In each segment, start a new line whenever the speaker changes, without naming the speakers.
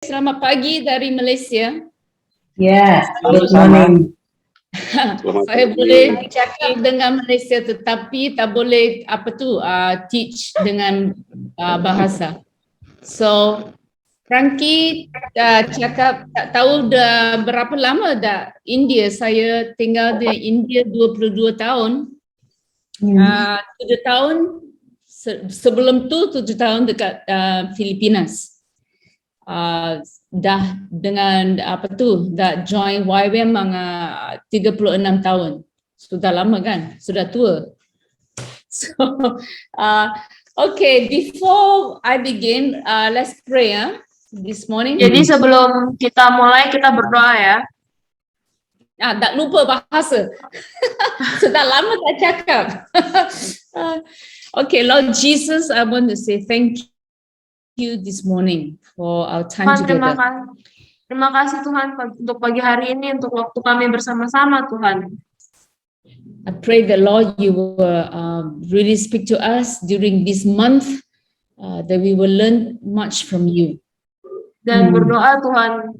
Selamat pagi dari Malaysia.
Yes, good morning.
Saya boleh cakap dengan Malaysia tetapi tak boleh teach dengan bahasa. So Frankie cakap tak tahu dah berapa lama dah India. Saya tinggal di India 22 tahun. 7 tahun sebelum tu 7 tahun dekat Filipinas. Dah dengan dah join YWAM 36 tahun. Sudah lama kan? Sudah tua. So okay, before I begin, let's pray this morning.
Jadi sebelum kita mulai, kita berdoa ya.
Tak lupa bahasa. Sudah lama tak cakap. Okay, Lord Jesus, I want to say thank you this morning for our time
Tuhan,
together.
terima kasih Tuhan untuk pagi hari ini, untuk waktu kami bersama-sama Tuhan.
I pray that Lord, you will really speak to us during this month, that we will learn much from you.
Dan berdoa Tuhan,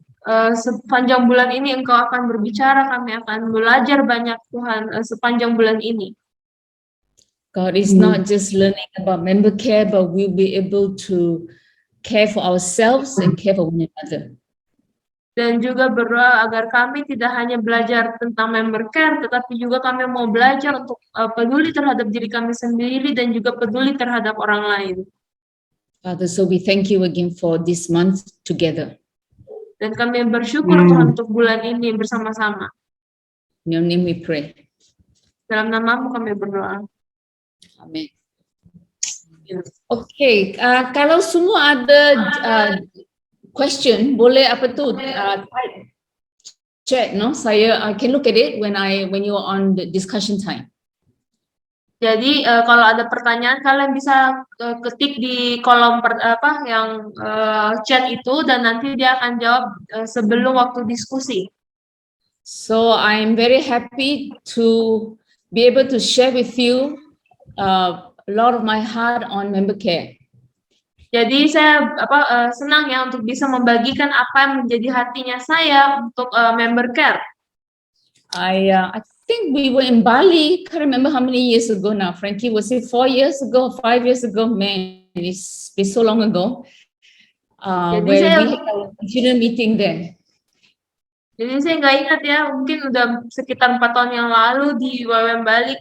sepanjang bulan ini Engkau akan berbicara, kami akan belajar banyak Tuhan sepanjang bulan ini.
God is not just learning about member care, but we'll be able to care for ourselves and care for one another.
Dan juga berdoa agar kami tidak hanya belajar tentang member care, tetapi juga kami mau belajar untuk peduli terhadap diri kami sendiri dan juga peduli terhadap orang lain.
Father, so we thank you again for this month together.
Dan kami bersyukur Tuhan untuk bulan ini bersama-sama.
In your name we pray.
Dalam nama-Mu kami berdoa.
Amin. Okay, kalau semua ada question, boleh chat, no? I can look at it when you are on the discussion time.
Jadi kalau ada pertanyaan kalian bisa ketik di kolom chat itu dan nanti dia akan jawab sebelum waktu diskusi.
So I'm very happy to be able to share with you a lot of my heart on member care.
Jadi saya senang ya untuk bisa membagikan apa yang menjadi hatinya saya untuk member care.
I think we were in Bali. Can't remember how many years ago now. Frankie, was it 4 years ago, 5 years ago? Man, it's been so long ago. Where we had a regional meeting there.
Jadi saya nggak ingat ya, mungkin udah sekitar 4 tahun yang lalu di YWAM Bali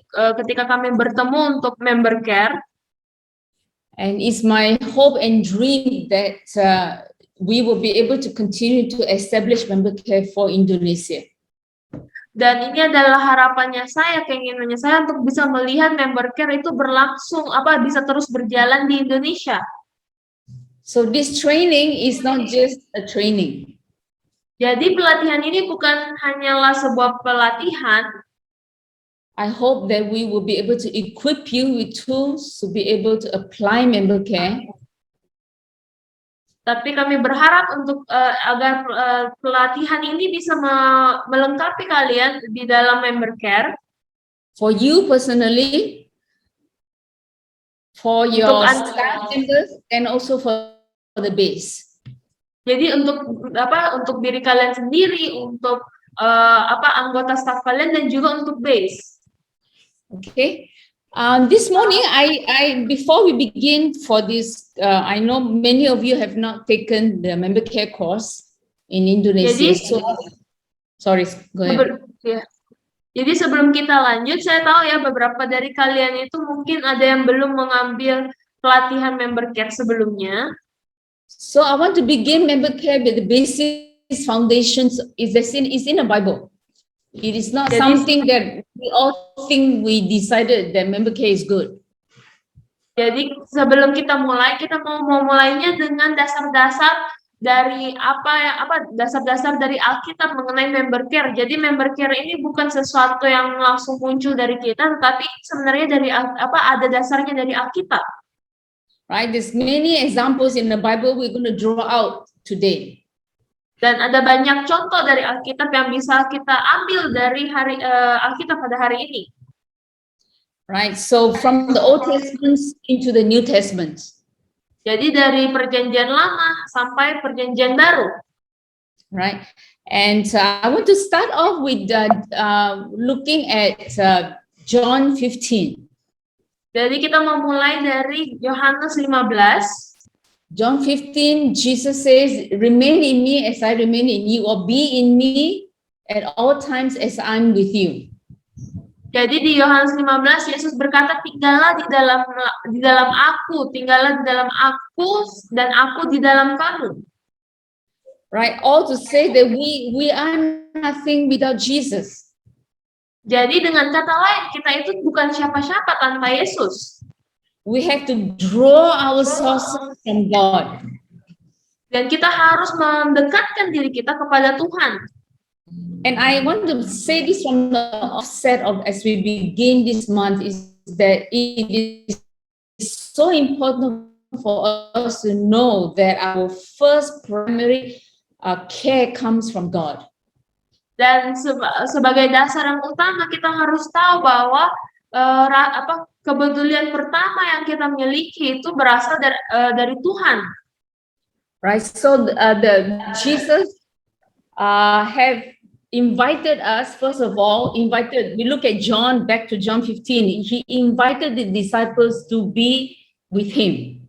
ketika kami bertemu untuk member care.
And it's my hope and dream that we will be able to continue to establish member care for Indonesia.
Dan ini adalah harapannya saya, keinginannya saya untuk bisa melihat member care itu berlangsung, bisa terus berjalan di Indonesia.
So this training is not just a training.
Jadi pelatihan ini bukan hanyalah sebuah pelatihan.
I hope that we will be able to equip you with tools to be able to apply member care.
Tapi kami berharap untuk agar pelatihan ini bisa melengkapi kalian di dalam member care.
For you personally, for your staff members, and also for the base.
Jadi untuk diri kalian sendiri, untuk anggota staff kalian dan juga untuk base.
Okay. This morning, I before we begin for this, I know many of you have not taken the member care course in Indonesia. Sorry, go ahead.
Jadi sebelum kita lanjut, saya tahu ya beberapa dari kalian itu mungkin ada yang belum mengambil pelatihan member care sebelumnya.
So I want to begin member care with the basic foundations is in the Bible. It is not something that we all think we decided that member care is good.
Jadi sebelum kita mau mulainya dengan dasar-dasar dari dasar-dasar dari Alkitab mengenai member care. Jadi member care ini bukan sesuatu yang langsung muncul dari kita, tetapi sebenarnya dari ada dasarnya dari Alkitab.
Right, there's many examples in the Bible we're going to draw out today.
Dan ada banyak contoh dari Alkitab yang bisa kita ambil dari Alkitab pada hari ini.
Right, so from the Old Testament into the New Testament.
Jadi dari perjanjian lama sampai perjanjian baru.
Right? And I want to start off with looking at John 15.
Jadi kita mau mulai dari Yohanes 15.
John 15, Jesus says, remain in me as I remain in you, or be in me at all times as I'm with you.
Jadi di Yohanes 15 Yesus berkata, tinggallah di dalam aku, tinggallah di dalam aku dan aku di dalam kamu.
Right? All to say that we are nothing without Jesus.
Jadi dengan kata lain, kita itu bukan siapa-siapa tanpa Yesus.
We have to draw our sources from God.
Dan kita harus mendekatkan diri kita kepada Tuhan.
And I want to say this from the offset of as we begin this month is that it is so important for us to know that our first primary care comes from God.
Dan sebagai dasar yang utama kita harus tahu bahwa kepedulian pertama yang kita miliki itu berasal dari Tuhan.
Right. So Jesus have invited us, first of all, we look at John, back to John 15, he invited the disciples to be with him.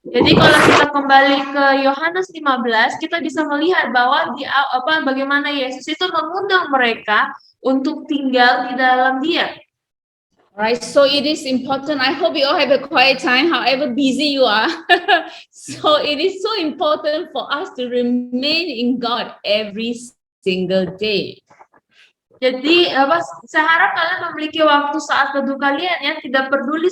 Jadi kalau kita kembali ke Yohanes 15, kita bisa melihat bahwa bagaimana Yesus itu mengundang mereka untuk tinggal di dalam Dia.
Right, so it is important. I hope you all have a quiet time, however busy you are. So it is so important for us to remain in God every single day.
Jadi saya harap kalian memiliki waktu saat teduh kalian ya, tidak peduli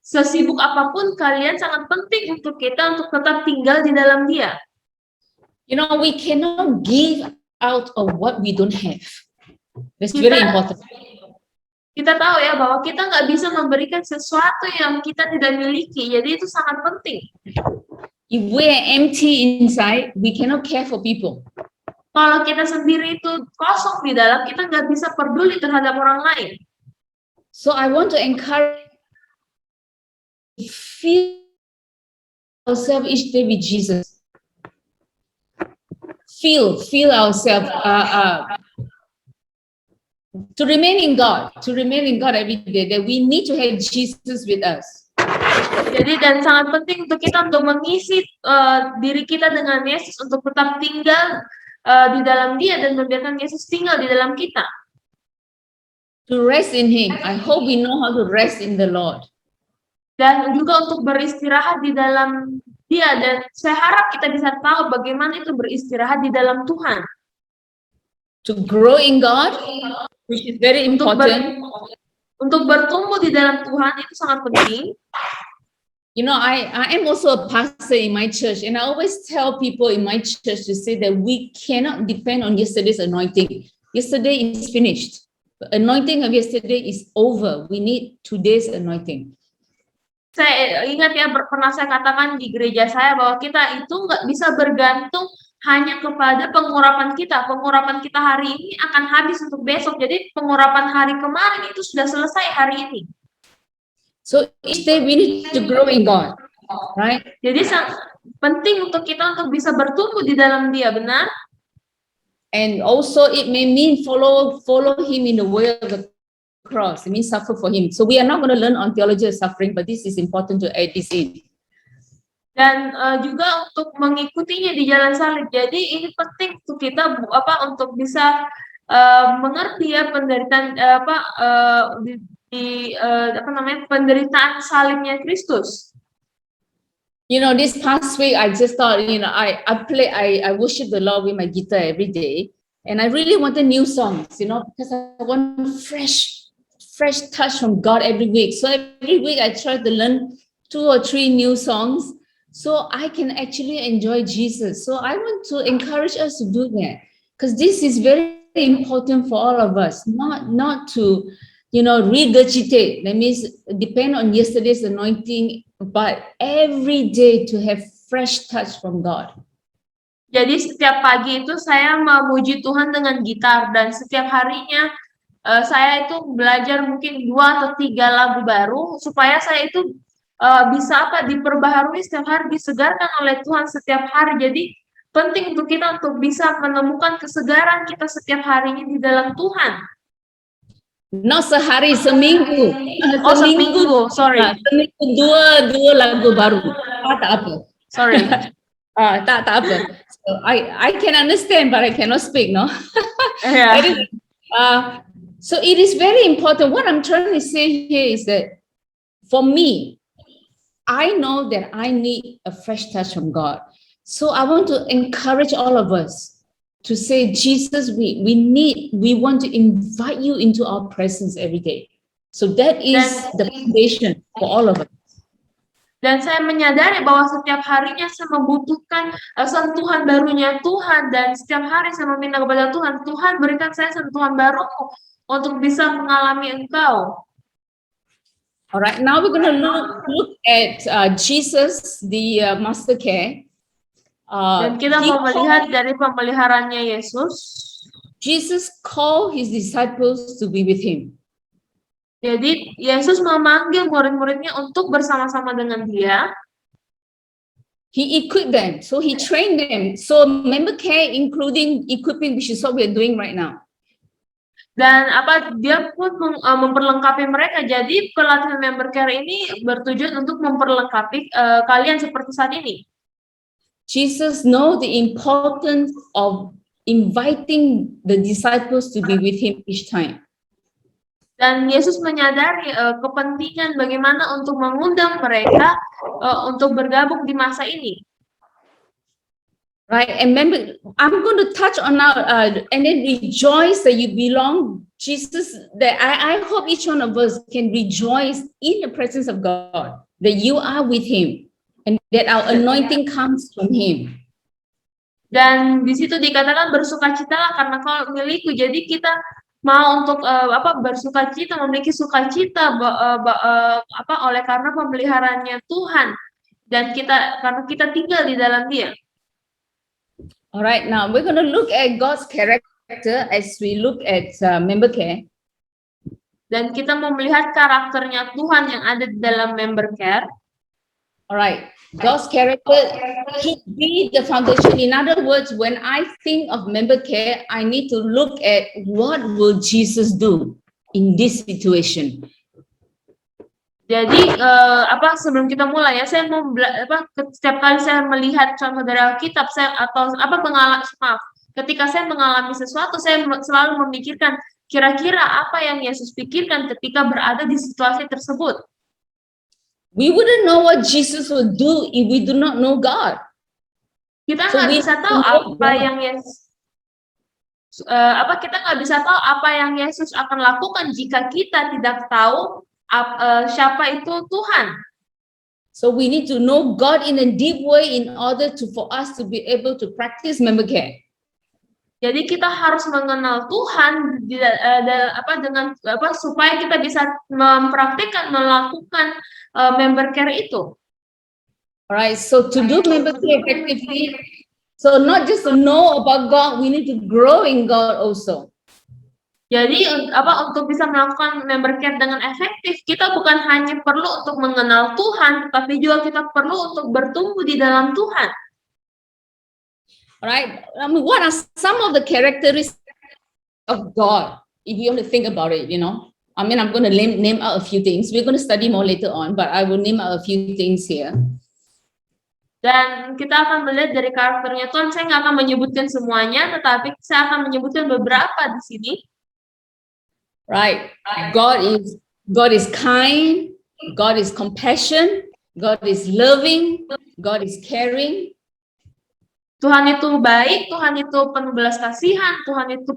sesibuk apapun kalian, sangat penting untuk kita untuk tetap tinggal di dalam Dia.
You know, we cannot give out of what we don't have. That's very important.
Kita tahu ya bahwa kita nggak bisa memberikan sesuatu yang kita tidak miliki, jadi itu sangat penting.
If we are empty inside, we cannot care for people.
Kalau kita sendiri itu kosong di dalam, kita nggak bisa peduli terhadap orang lain.
So I want to encourage feel ourselves each day with Jesus. Feel ourselves to remain in God every day, that we need to have Jesus with us.
Jadi dan sangat penting untuk kita untuk mengisi diri kita dengan Yesus, untuk tetap tinggal di dalam Dia dan membiarkan Yesus tinggal di dalam kita.
To rest in Him. I hope we know how to rest in the Lord.
Dan juga untuk beristirahat di dalam Dia, dan saya harap kita bisa tahu bagaimana itu beristirahat di dalam Tuhan.
To grow in God, which is very important.
Untuk bertumbuh di dalam Tuhan itu sangat penting.
You know, I am also a pastor in my church, and I always tell people in my church to say that we cannot depend on yesterday's anointing. Yesterday is finished. The anointing of yesterday is over. We need today's anointing.
Saya ingat ya, pernah saya katakan di gereja saya bahwa kita itu nggak bisa bergantung hanya kepada pengurapan kita. Pengurapan kita hari ini akan habis untuk besok. Jadi pengurapan hari kemarin itu sudah selesai hari ini.
So each day we need to grow in God, right?
Jadi sangat penting untuk kita untuk bisa bertumbuh di dalam Dia, benar?
And also it may mean follow Him in the way of the cross. It means suffer for Him. So we are not going to learn on theology of suffering, but this is important to add this in.
Dan juga untuk mengikutinya di jalan salib. Jadi ini penting untuk kita untuk bisa mengerti ya penderitaan penderitaan salibnya Kristus.
You know, this past week I just thought, you know, I worship the Lord with my guitar every day, and I really wanted new songs, you know, because I want fresh touch from God every week. So every week I try to learn 2 or 3 new songs, so I can actually enjoy Jesus. So I want to encourage us to do that, because this is very important for all of us, not to, you know, regurgitate. That means depend on yesterday's anointing, but every day to have fresh touch from God.
Jadi setiap pagi itu saya memuji Tuhan dengan gitar, dan setiap harinya saya itu belajar mungkin 2 atau 3 lagu baru supaya saya itu bisa diperbaharui setiap hari, disegarkan oleh Tuhan setiap hari. Jadi penting untuk kita untuk bisa menemukan kesegaran kita setiap harinya di dalam Tuhan.
Not sehari, seminggu.
Oh, seminggu, sorry.
Seminggu dua lagu baru. Tak apa.
Sorry.
Tak apa. So I can understand, but I cannot speak, no?
Yeah.
So it is very important. What I'm trying to say here is that for me, I know that I need a fresh touch from God. So I want to encourage all of us to say, Jesus, we want to invite you into our presence every day. So that is the foundation for all of us.
Dan saya menyadari bahwa setiap harinya saya membutuhkan sentuhan barunya Tuhan, dan setiap hari saya meminta kepada Tuhan, Tuhan berikan saya sentuhan baru untuk bisa mengalami Engkau.
Alright, now we're going to look at Jesus, the master care.
Dan kita mau melihat dari pemeliharannya Yesus.
Jesus called his disciples to be with him.
Jadi Yesus memanggil murid-muridnya untuk bersama-sama dengan dia.
He equipped them, so he trained them. So member care, including equipping, which is what we're doing right now.
Dan dia pun memperlengkapi mereka. Jadi pelatihan member care ini bertujuan untuk memperlengkapi kalian seperti saat ini.
Jesus knows the importance of inviting the disciples to be with him each time.
Dan Yesus menyadari kepentingan bagaimana untuk mengundang mereka untuk bergabung di masa ini.
Right, and remember, I'm going to touch on now, and then rejoice that you belong. Jesus, that I hope each one of us can rejoice in the presence of God, that you are with him, and that our anointing comes from him.
Dan di situ dikatakan bersukacitalah karena kau milikku. Jadi kita mau untuk bersukacita, memiliki sukacita oleh karena pemeliharannya Tuhan, dan karena kita tinggal di dalam Dia.
Alright, now we're going to look at God's character as we look at member care.
Dan kita mau melihat karakternya Tuhan yang ada di dalam member care.
Alright, God's character should be the foundation. In other words, when I think of member care, I need to look at what will Jesus do in this situation.
Jadi sebelum kita mulai ya, saya mau setiap kali saya melihat contoh dari Alkitab, ketika saya mengalami sesuatu, saya selalu memikirkan kira-kira apa yang Yesus pikirkan ketika berada di situasi tersebut.
We wouldn't know what Jesus would do if we do not know God.
Kita nggak bisa tahu apa yang Yesus apa yang Yesus akan lakukan jika kita tidak tahu siapa itu Tuhan.
So we need to know God in a deep way in order for us to be able to practice member care.
Jadi kita harus mengenal Tuhan supaya kita bisa melakukan member care itu.
Alright, so to do member care effectively, so not just to know about God, we need to grow in God also.
Jadi untuk bisa melakukan member care dengan efektif, kita bukan hanya perlu untuk mengenal Tuhan, tapi juga kita perlu untuk bertumbuh di dalam Tuhan.
Alright, what are some of the characteristics of God? If you want to think about it, I'm going to name out a few things. We're going to study more later on, but I will name out a few things here.
Dan kita akan melihat dari karakternya Tuhan. Saya nggak akan menyebutkan semuanya, tetapi saya akan menyebutkan beberapa di sini.
Right, God is kind, God is compassion, God is loving, God is caring.
Tuhan itu baik, Tuhan itu penuh belas kasihan, Tuhan itu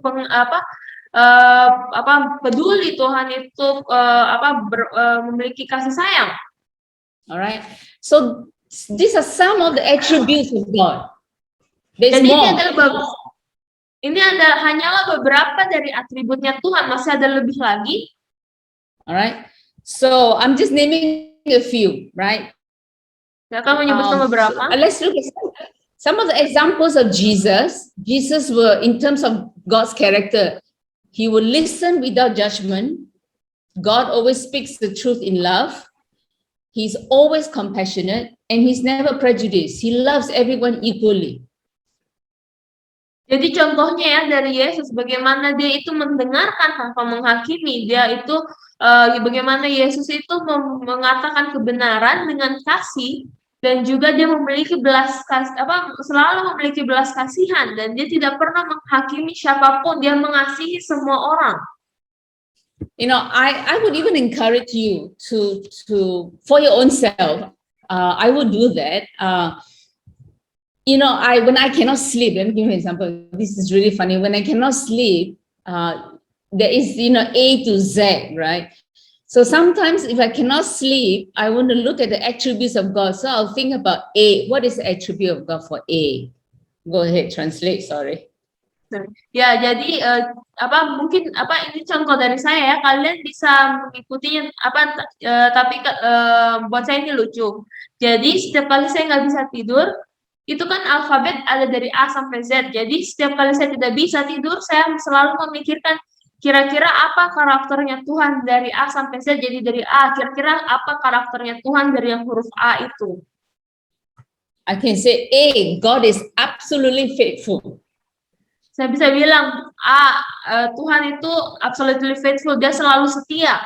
peduli, Tuhan itu memiliki kasih sayang. Alright,
so these are some of the attributes of God.
There's more. Ini hanyalah beberapa dari atributnya Tuhan, masih ada lebih lagi.
Alright, so I'm just naming a few, right?
Saya akan menyebutkan beberapa.
Let's look at some of the examples of Jesus. Jesus were, in terms of God's character, He will listen without judgment. God always speaks the truth in love. He's always compassionate and he's never prejudiced. He loves everyone equally.
Jadi contohnya ya dari Yesus, bagaimana dia itu mendengarkan tanpa menghakimi. Dia itu bagaimana Yesus itu mengatakan kebenaran dengan kasih, dan juga dia memiliki selalu memiliki belas kasihan, dan dia tidak pernah menghakimi siapapun. Dia mengasihi semua orang.
You know, I would even encourage you to for your own self. I would do that. You know, when I cannot sleep, let me give you an example. This is really funny. When I cannot sleep, there is, you know, A to Z, right? So sometimes if I cannot sleep, I want to look at the attributes of God. So I'll think about A. What is the attribute of God for A? Go ahead, translate, sorry.
Ya, jadi mungkin ini contoh dari saya ya, kalian bisa mengikutinya tapi buat saya ini lucu. Jadi setiap kali saya nggak bisa tidur, itu kan alfabet ada dari A sampai Z. Jadi setiap kali saya tidak bisa tidur, saya selalu memikirkan kira-kira apa karakternya Tuhan dari A sampai Z. Jadi dari A, kira-kira apa karakternya Tuhan dari yang huruf A itu.
I can say A, God is absolutely faithful.
Saya bisa bilang, Tuhan itu absolutely faithful, dia selalu setia.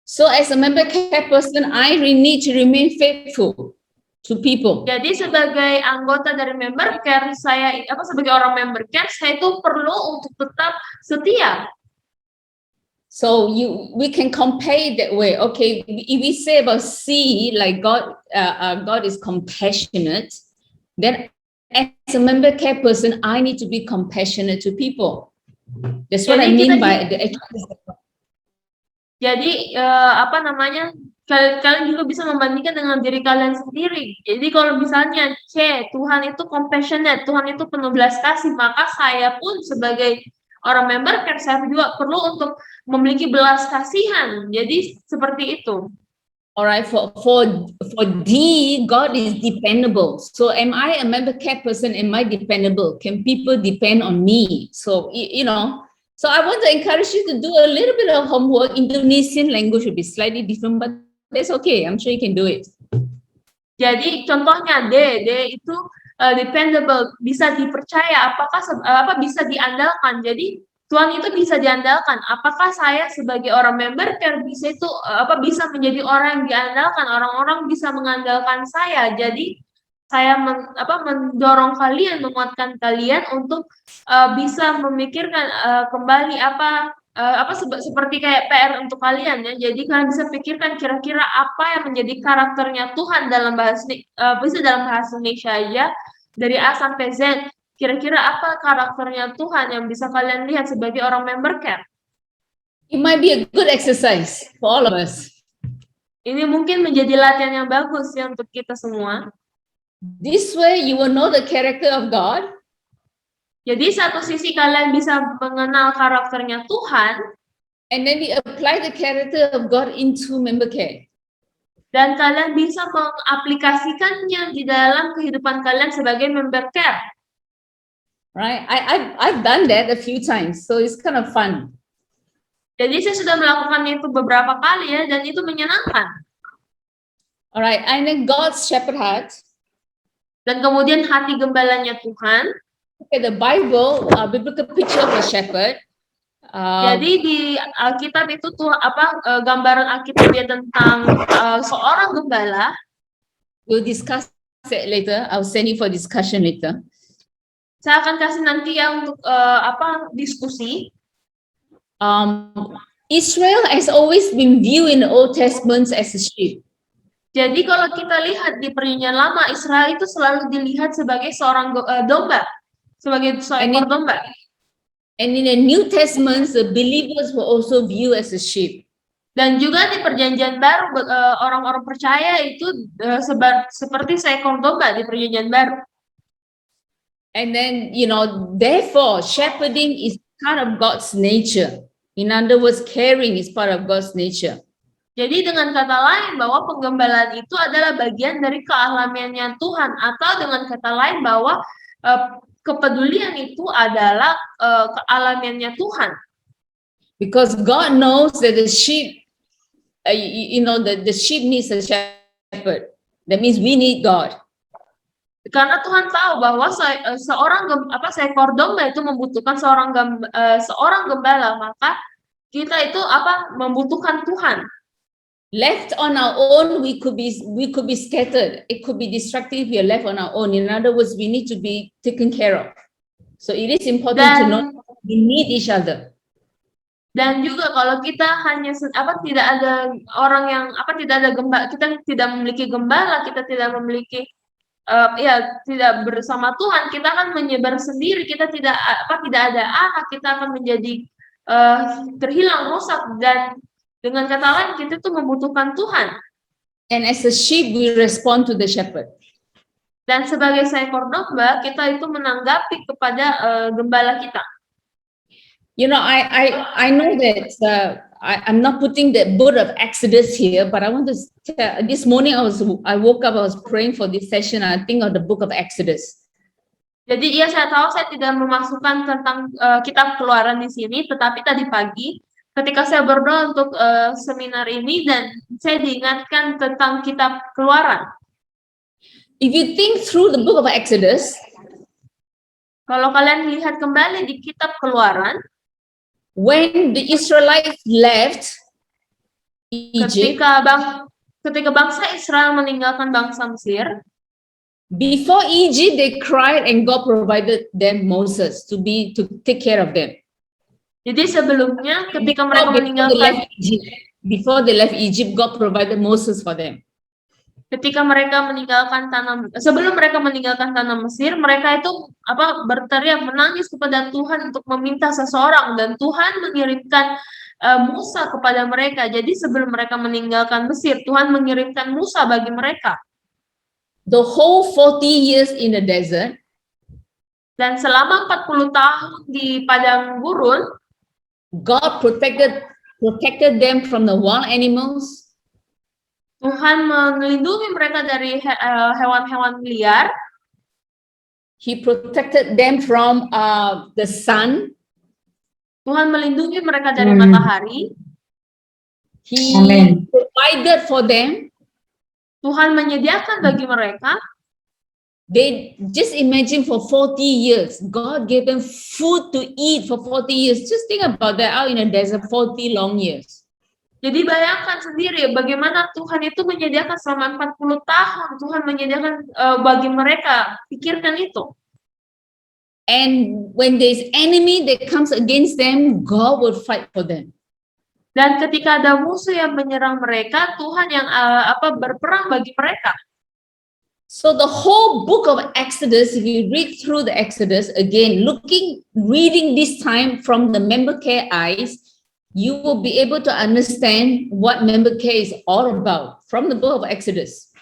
So as a member care person, I really need to remain faithful to people.
Jadi sebagai anggota dari member care, sebagai orang member care, saya itu perlu untuk tetap setia.
So we can compare that way. Okay, if we say about C, like God is compassionate, then as a member care person, I need to be compassionate to people. That's what I mean by the.
Jadi kalian juga bisa membandingkan dengan diri kalian sendiri. Jadi kalau misalnya C, Tuhan itu compassionate, Tuhan itu penuh belas kasih, maka saya pun sebagai orang member care, saya juga perlu untuk memiliki belas kasihan. Jadi seperti itu.
Alright, for D, God is dependable. So am I a member care person? Am I dependable? Can people depend on me? So, you know, so I want to encourage you to do a little bit of homework. Indonesian language will be slightly different, but that's okay. I'm sure you can do it.
Jadi contohnya D itu dependable, bisa dipercaya, bisa diandalkan. Jadi Tuhan itu bisa diandalkan. Apakah saya sebagai orang member care bisa menjadi orang yang diandalkan? Orang-orang bisa mengandalkan saya. Jadi saya mendorong kalian, menguatkan kalian untuk bisa memikirkan kembali seperti kayak PR untuk kalian ya. Jadi kalian bisa pikirkan kira-kira apa yang menjadi karakternya Tuhan dalam bahasa Indonesia aja, dari A sampai Z. Kira-kira apa karakternya Tuhan yang bisa kalian lihat sebagai orang member care?
It might be a good exercise for all of us.
Ini mungkin menjadi latihan yang bagus ya untuk kita semua.
This way you will know the character of God.
Jadi satu sisi kalian bisa mengenal karakternya Tuhan,
and then you apply the character of God into member care.
Dan kalian bisa mengaplikasikannya di dalam kehidupan kalian sebagai member care.
Right, I've done that a few times, so it's kind of fun.
Jadi saya sudah melakukan itu beberapa kali ya, dan itu menyenangkan.
Alright, and then God's shepherd heart.
Dan kemudian hati gembalanya Tuhan.
Okay, the Bible, biblical picture of a shepherd.
Jadi di Alkitab itu gambaran Alkitabnya tentang seorang gembala.
We'll discuss it later. I'll send you for discussion later.
Saya akan kasih nanti ya untuk diskusi.
Israel has always been viewed in the Old Testament as a sheep.
Jadi kalau kita lihat di Perjanjian Lama, Israel itu selalu dilihat sebagai seorang domba, sebagai seekor domba.
And in the New Testament, the believers were also viewed as a sheep.
Dan juga di Perjanjian Baru, orang-orang percaya itu seperti seekor domba di Perjanjian Baru.
And then, you know, therefore, shepherding is part of God's nature. In other words, caring is part of God's nature.
Jadi dengan kata lain bahwa penggembalaan itu adalah bagian dari kealamiannya Tuhan, atau dengan kata lain bahwa kepedulian itu adalah kealamiannya Tuhan.
Because God knows that the sheep, the sheep needs a shepherd. That means we need God.
Karena Tuhan tahu bahwa seekor domba itu membutuhkan seorang gembala, maka kita itu membutuhkan Tuhan.
Left on our own, we could be scattered. It could be destructive if we are left on our own. In other words, we need to be taken care of. So it is important to know we need each other.
Dan juga kalau kita hanya tidak ada orang yang tidak ada gembala, kita tidak memiliki gembala, kita tidak memiliki tidak bersama Tuhan, kita akan menyebar sendiri, kita tidak ada arah, kita akan menjadi terhilang, rusak, dan dengan kata lain kita tuh membutuhkan Tuhan.
And as a sheep we respond to the shepherd.
Dan sebagai seekor domba kita itu menanggapi kepada gembala kita.
You know, I know that I'm not putting the book of Exodus here, but I want to tell, this morning I woke up, I was praying for this session, I think of the book of Exodus.
Jadi saya tahu saya tidak memasukkan tentang kitab Keluaran di sini, tetapi tadi pagi ketika saya berdoa untuk seminar ini dan saya diingatkan tentang kitab Keluaran.
If you think through the book of Exodus,
kalau kalian lihat kembali di kitab Keluaran,
when the Israelites left Egypt,
ketika bangsa Israel meninggalkan bangsa Mesir,
before Egypt they cried and God provided them Moses to take care of them.
Jadi sebelumnya ketika mereka meninggalkan
before they left Egypt, God provided Moses for them.
Ketika mereka sebelum mereka meninggalkan tanah Mesir, mereka itu berteriak menangis kepada Tuhan untuk meminta seseorang, dan Tuhan mengirimkan Musa kepada mereka. Jadi sebelum mereka meninggalkan Mesir, Tuhan mengirimkan Musa bagi mereka.
The whole 40 years in the desert,
dan selama 40 tahun di padang gurun,
God protected them from the wild animals.
Tuhan melindungi mereka dari hewan-hewan liar.
He protected them from the sun.
Tuhan melindungi mereka dari matahari.
He provided for them.
Tuhan menyediakan bagi mereka.
They just imagine for 40 years, God gave them food to eat for 40 years. Just think about that, out in the desert 40 long years.
Jadi bayangkan sendiri bagaimana Tuhan itu menyediakan selama 40 tahun. Tuhan menyediakan bagi mereka. Pikirkan itu.
And when there's enemy that comes against them, God will fight for them.
Dan ketika ada musuh yang menyerang mereka, Tuhan yang berperang bagi mereka.
So the whole book of Exodus, if you read through the Exodus, again, reading this time from the member care eyes, you will be able to understand what member care is all about from the book of Exodus.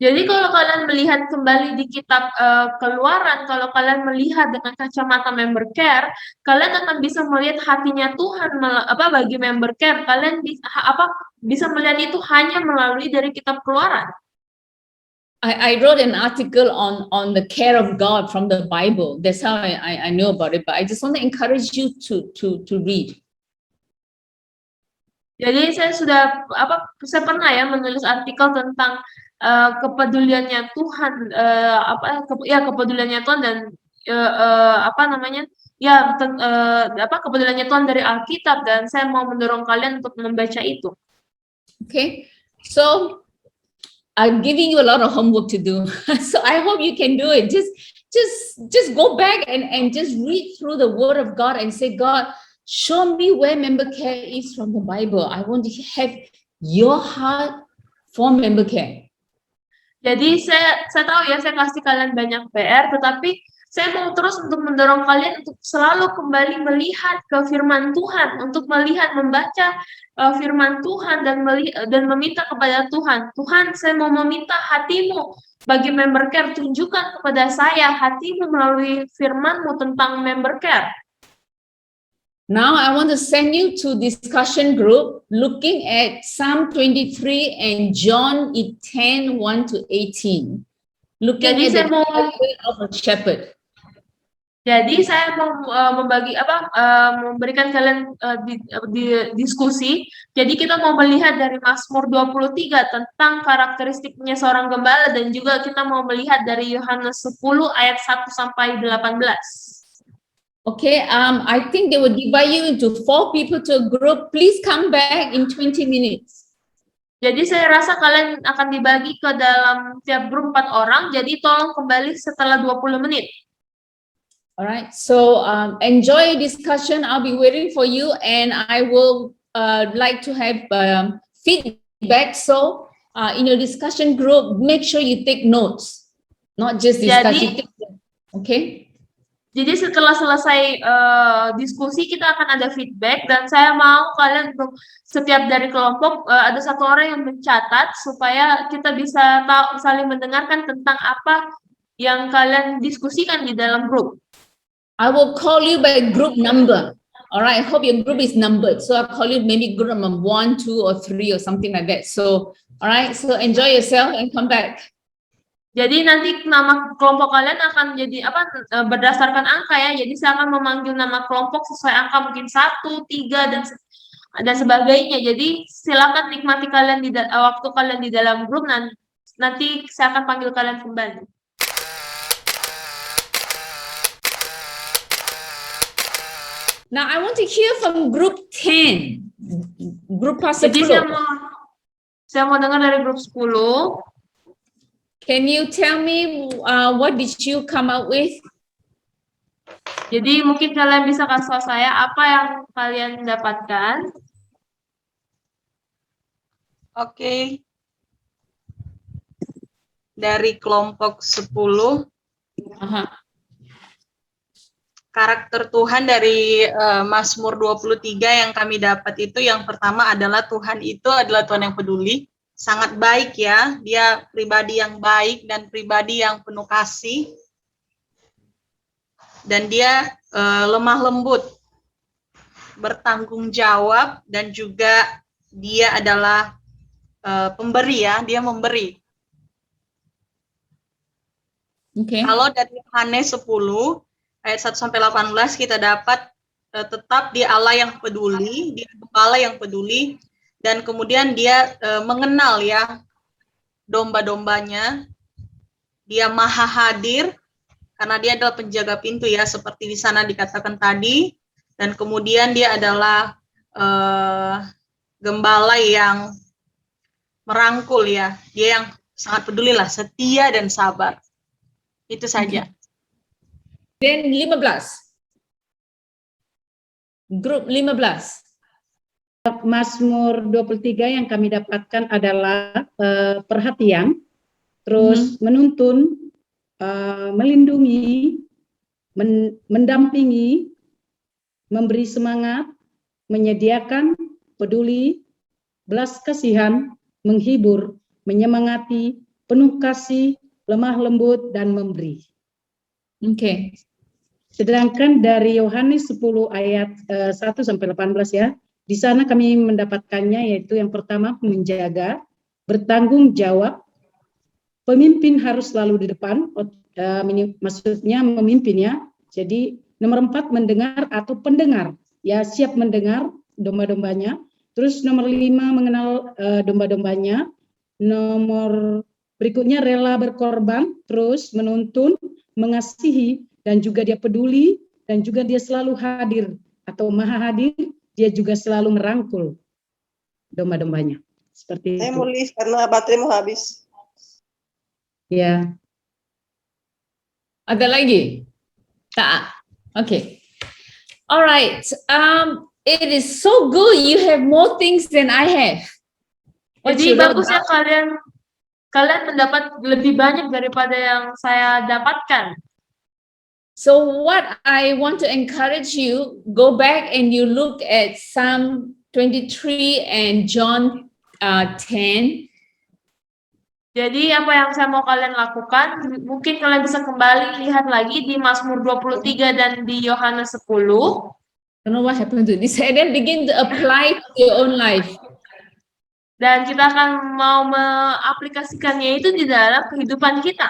Jadi kalau kalian melihat kembali di kitab Keluaran, kalau kalian melihat dengan kacamata member care, kalian akan bisa melihat hatinya Tuhan bagi member care. Kalian bisa melihat itu hanya melalui dari kitab Keluaran.
I wrote an article on the care of God from the Bible. That's how I know about it. But I just want to encourage you to read.
Jadi saya pernah menulis artikel tentang kepeduliannya Tuhan, kepeduliannya Tuhan dan kepeduliannya Tuhan dari Alkitab, dan saya mau mendorong kalian untuk membaca itu.
Okay, so I'm giving you a lot of homework to do. So I hope you can do it. Just go back and just read through the Word of God and say, God, show me where member care is from the Bible. I want to have your heart for member care.
Jadi saya tahu saya kasih kalian banyak PR, tetapi saya mau terus untuk mendorong kalian untuk selalu kembali melihat ke firman Tuhan, untuk membaca firman Tuhan dan meminta kepada Tuhan. Tuhan, saya mau meminta hatimu bagi member care, tunjukkan kepada saya hatimu melalui firman-Mu tentang member care.
Now I want to send you to discussion group looking at Psalm 23 and John 10:1-18. Looking at the way of a shepherd.
Jadi saya mau memberikan kalian diskusi. Jadi kita mau melihat dari Mazmur 23 tentang karakteristiknya seorang gembala dan juga kita mau melihat dari Yohanes 10 ayat 1 sampai 18.
Okay, I think they will divide you into 4 people to a group. Please come back in 20 minutes.
Jadi saya rasa kalian akan dibagi ke dalam tiap grup 4 orang. Jadi tolong kembali setelah 20 menit.
All right, so enjoy discussion. I'll be waiting for you, and I will like to have feedback. So in your discussion group, make sure you take notes, not just discussion. Okay.
Jadi setelah selesai diskusi kita akan ada feedback dan saya mau kalian untuk setiap dari kelompok ada satu orang yang mencatat supaya kita bisa tahu saling mendengarkan tentang apa yang kalian diskusikan di dalam grup.
I will call you by group number. All right, I hope your group is numbered. So I'll call you maybe group number 1, 2, or 3 or something like that. So, all right, so enjoy yourself and come back.
Jadi nanti nama kelompok kalian akan jadi berdasarkan angka ya. Jadi saya akan memanggil nama kelompok sesuai angka mungkin 1, 3 dan sebagainya. Jadi silakan nikmati kalian waktu kalian di dalam grup nanti saya akan panggil kalian kembali.
Now I want to hear from group 10. Group Pastor.
Jadi saya mau dengar dari grup 10.
Can you tell me what did you come up with?
Jadi mungkin kalian bisa kasih tahu saya apa yang kalian dapatkan.
Oke. Dari kelompok 10. Karakter Tuhan dari Mazmur 23 yang kami dapat itu yang pertama adalah Tuhan itu adalah Tuhan yang peduli, sangat baik ya, dia pribadi yang baik dan pribadi yang penuh kasih, dan dia lemah lembut, bertanggung jawab, dan juga dia adalah pemberi ya, dia memberi.
Okay.
Kalau dari Yohanes 10 ayat 1 sampai 18 kita dapat tetap dia Allah yang peduli, dia Gembala yang peduli, dan kemudian dia mengenal ya domba-dombanya. Dia maha hadir karena dia adalah penjaga pintu ya, seperti di sana dikatakan tadi, dan kemudian dia adalah gembala yang merangkul ya, dia yang sangat peduli lah, setia dan sabar. Itu saja.
Then 15. Grup 15.
Mazmur 23 yang kami dapatkan adalah perhatian, terus menuntun, melindungi, mendampingi, memberi semangat, menyediakan, peduli, belas kasihan, menghibur, menyemangati, penuh kasih, lemah lembut, dan memberi.
Okay.
Sedangkan dari Yohanes 10 ayat 1 sampai 18 ya, di sana kami mendapatkannya yaitu yang pertama menjaga, bertanggung jawab, pemimpin harus selalu di depan, maksudnya memimpin ya. Jadi nomor 4 mendengar atau pendengar, ya siap mendengar domba-dombanya. Terus nomor 5 mengenal domba-dombanya. Nomor berikutnya rela berkorban, terus menuntun, mengasihi, dan juga dia peduli, dan juga dia selalu hadir atau maha hadir, dia juga selalu merangkul domba-dombanya. Seperti
Saya
itu.
mau leave karena baterai mau habis.
Ya.
Ada lagi? Tak. Okay. All right. It is so good. You have more things than I have.
Jadi bagusnya kalian mendapat lebih banyak daripada yang saya dapatkan.
So what I want to encourage you, go back and you look at Psalm 23 and John 10.
Jadi apa yang saya mau kalian lakukan, mungkin kalian bisa kembali lihat lagi di Mazmur 23 dan di Yohanes 10.
I don't know what happened to this. And then begin to apply to your own life.
Dan kita akan mau mengaplikasikannya itu di dalam kehidupan kita.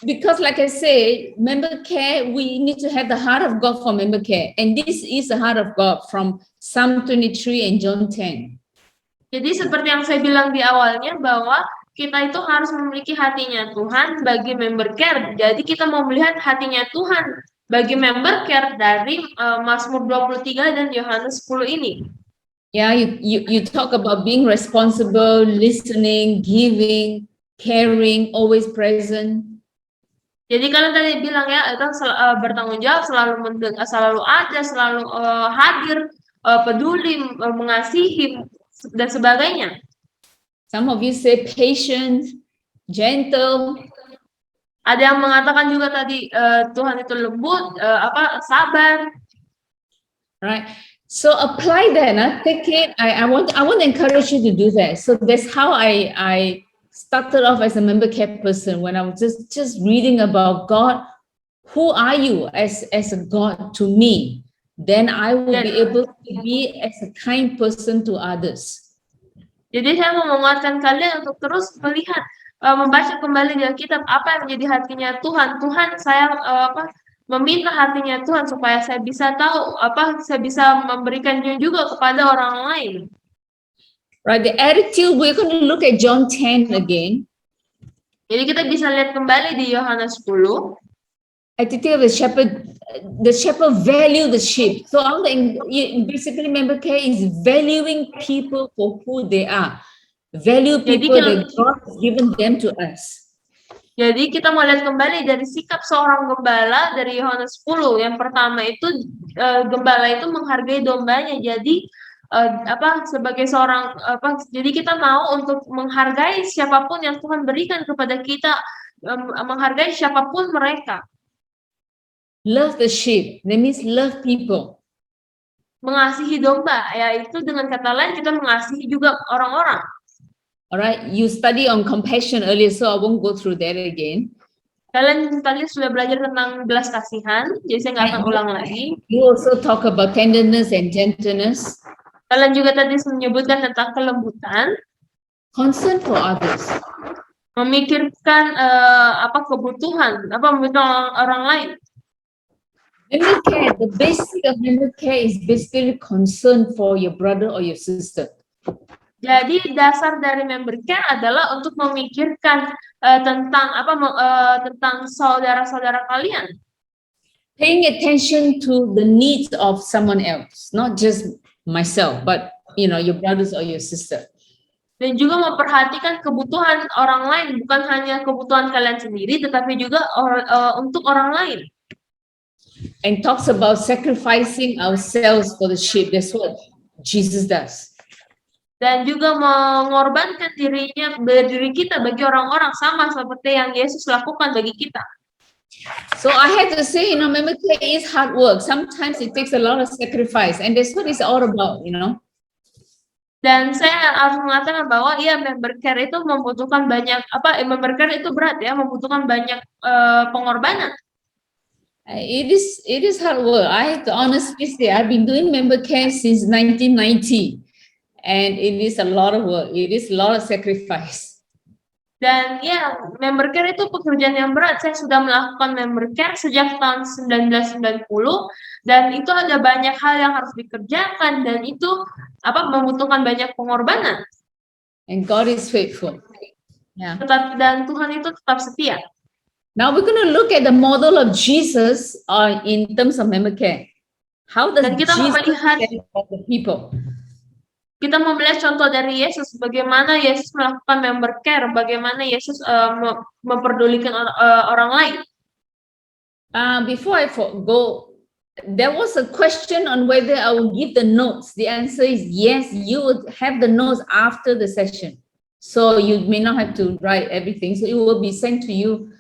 Because like I say, member care, we need to have the heart of God for member care. And this is the heart of God from Psalm 23 and John 10.
Jadi seperti yang saya bilang di awalnya bahwa kita itu harus memiliki hatinya Tuhan bagi member care. Jadi kita mau melihat hatinya Tuhan bagi member care dari Mazmur 23 dan Yohanes 10 ini.
Yeah, you talk about being responsible, listening, giving, caring, always present.
Jadi kalian tadi bilang ya, itu bertanggung jawab, selalu mendengar, selalu ada, selalu hadir, peduli, mengasihi dan sebagainya.
Some of you say patient, gentle.
Ada yang mengatakan juga tadi Tuhan itu lembut, sabar.
Right. So apply that, take it. I want to encourage you to do that. So that's how I started off as a member care person when I was just reading about God. Who are you as a God to me? Then I will be able to be as a kind person to others.
Jadi saya mau menguatkan kalian untuk terus melihat, membaca kembali di Alkitab apa yang menjadi hatinya Tuhan. Tuhan, saya meminta hatinya Tuhan supaya saya bisa tahu saya bisa memberikannya juga kepada orang lain.
Right, the attitude, we're going to look at John 10 again.
Jadi kita bisa lihat kembali di Yohanes 10.
Attitude of the shepherd value the sheep. So basically member care is valuing people for who they are. Value people that God has given them to us.
Jadi kita mau lihat kembali dari sikap seorang gembala dari Yohanes 10. Yang pertama itu gembala itu menghargai dombanya. Jadi sebagai seorang jadi kita mau untuk menghargai siapapun yang Tuhan berikan kepada kita, menghargai siapapun mereka.
Love the sheep, that means love people.
Mengasihi domba, yaitu dengan kata lain kita mengasihi juga orang-orang.
Alright, you study on compassion earlier, so I won't go through that again.
Kalian tadi sudah belajar tentang belas kasihan, jadi saya nggak akan ulang lagi.
You also talk about tenderness and gentleness.
Kalian juga tadi menyebutkan tentang kelembutan.
Concern for others.
Memikirkan kebutuhan, membutuhkan orang lain.
Member care, the basic of member care is basically concern for your brother or your sister.
Jadi dasar dari member care adalah untuk memikirkan tentang saudara-saudara kalian.
Paying attention to the needs of someone else, not just myself, but your brothers or your sister.
Dan juga memperhatikan kebutuhan orang lain, bukan hanya kebutuhan kalian sendiri, tetapi juga untuk orang lain.
And talks about sacrificing ourselves for the sheep. That's what Jesus does.
Dan juga mengorbankan diri kita bagi orang-orang, sama seperti yang Yesus lakukan bagi kita.
So I had to say, member care is hard work. Sometimes it takes a lot of sacrifice, and that's what it's all about,
Dan saya harus mengatakan bahwa member care itu membutuhkan banyak member care itu berat ya, membutuhkan banyak pengorbanan.
It is hard work. I have to honestly say I've been doing member care since 1990, and it is a lot of work. It is a lot of sacrifice.
Dan member care itu pekerjaan yang berat. Saya sudah melakukan member care sejak tahun 1990, dan itu ada banyak hal yang harus dikerjakan, dan itu membutuhkan banyak pengorbanan.
And God is faithful. Yeah.
Dan Tuhan itu tetap setia.
Now we're going to look at the model of Jesus in terms of member care. How does Jesus care for the people?
Kita mau melihat contoh dari Yesus, bagaimana Yesus melakukan member care, bagaimana Yesus memperdulikan orang lain.
Before I go, there was a question on whether I will give the notes. The answer is yes, you would have the notes after the session. So you may not have to write everything. So it will be sent to you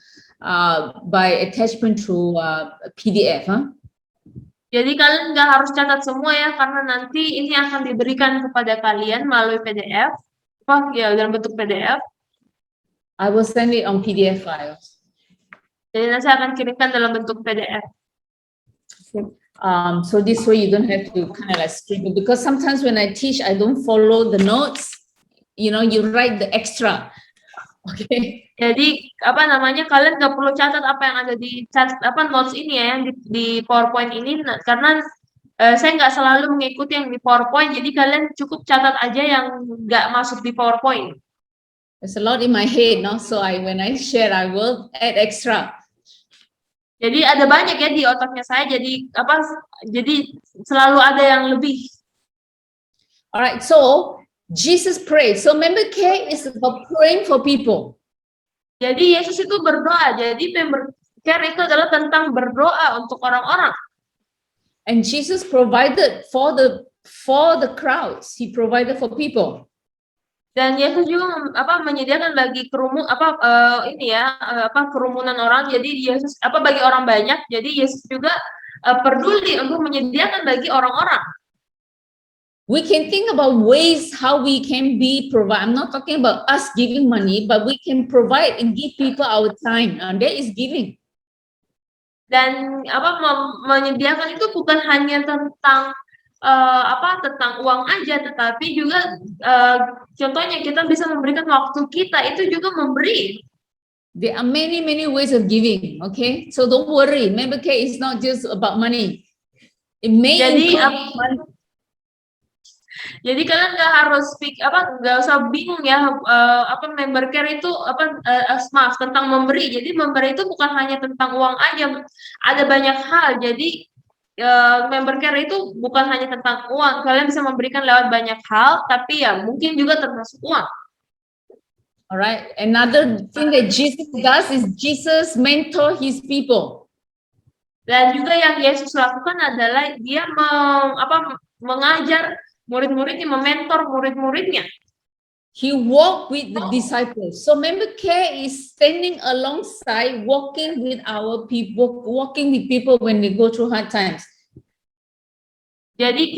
by attachment through PDF.
Jadi kalian nggak harus catat semua ya, karena nanti ini akan diberikan kepada kalian melalui PDF, dalam bentuk PDF.
I will send it on PDF files.
Jadi nanti saya akan kirimkan dalam bentuk PDF.
So this way you don't have to kind of like skip it, because sometimes when I teach, I don't follow the notes. You write the extra. Okay.
Jadi apa namanya, kalian nggak perlu catat apa yang ada di notes ini ya, yang di PowerPoint ini, karena saya nggak selalu mengikuti yang di PowerPoint, jadi kalian cukup catat aja yang nggak masuk di PowerPoint.
There's a lot in my head, no? So when I share, I will add extra.
Jadi ada banyak ya di otaknya saya, jadi selalu ada yang lebih.
Alright, so Jesus prayed. So member care is about praying for people.
Jadi Yesus itu berdoa, jadi member care itu adalah tentang berdoa untuk orang-orang.
And Jesus provided for the crowds. He provided for people.
Dan Yesus juga menyediakan bagi kerumunan orang. Jadi Yesus bagi orang banyak. Jadi Yesus juga peduli untuk menyediakan bagi orang-orang.
We can think about ways how we can be provide. I'm not talking about us giving money, but we can provide and give people our time. And that is giving.
Dan menyediakan itu bukan hanya tentang tentang uang aja, tetapi juga contohnya kita bisa memberikan waktu kita, itu juga memberi.
There are many ways of giving. Okay, so don't worry. Member care is not just about money. It may include money.
Jadi kalian nggak usah bingung ya, member care itu tentang memberi. Jadi memberi itu bukan hanya tentang uang aja, ada banyak hal. Jadi member care itu bukan hanya tentang uang. Kalian bisa memberikan lewat banyak hal, tapi ya mungkin juga termasuk uang.
Alright, another thing that Jesus does is Jesus mentor his people.
Dan juga yang Yesus lakukan adalah dia mengajar murid-muridnya, mementor murid-muridnya.
He walked with the disciples. So member care is standing alongside, walking with our people, walking with people when they go through hard times.
Jadi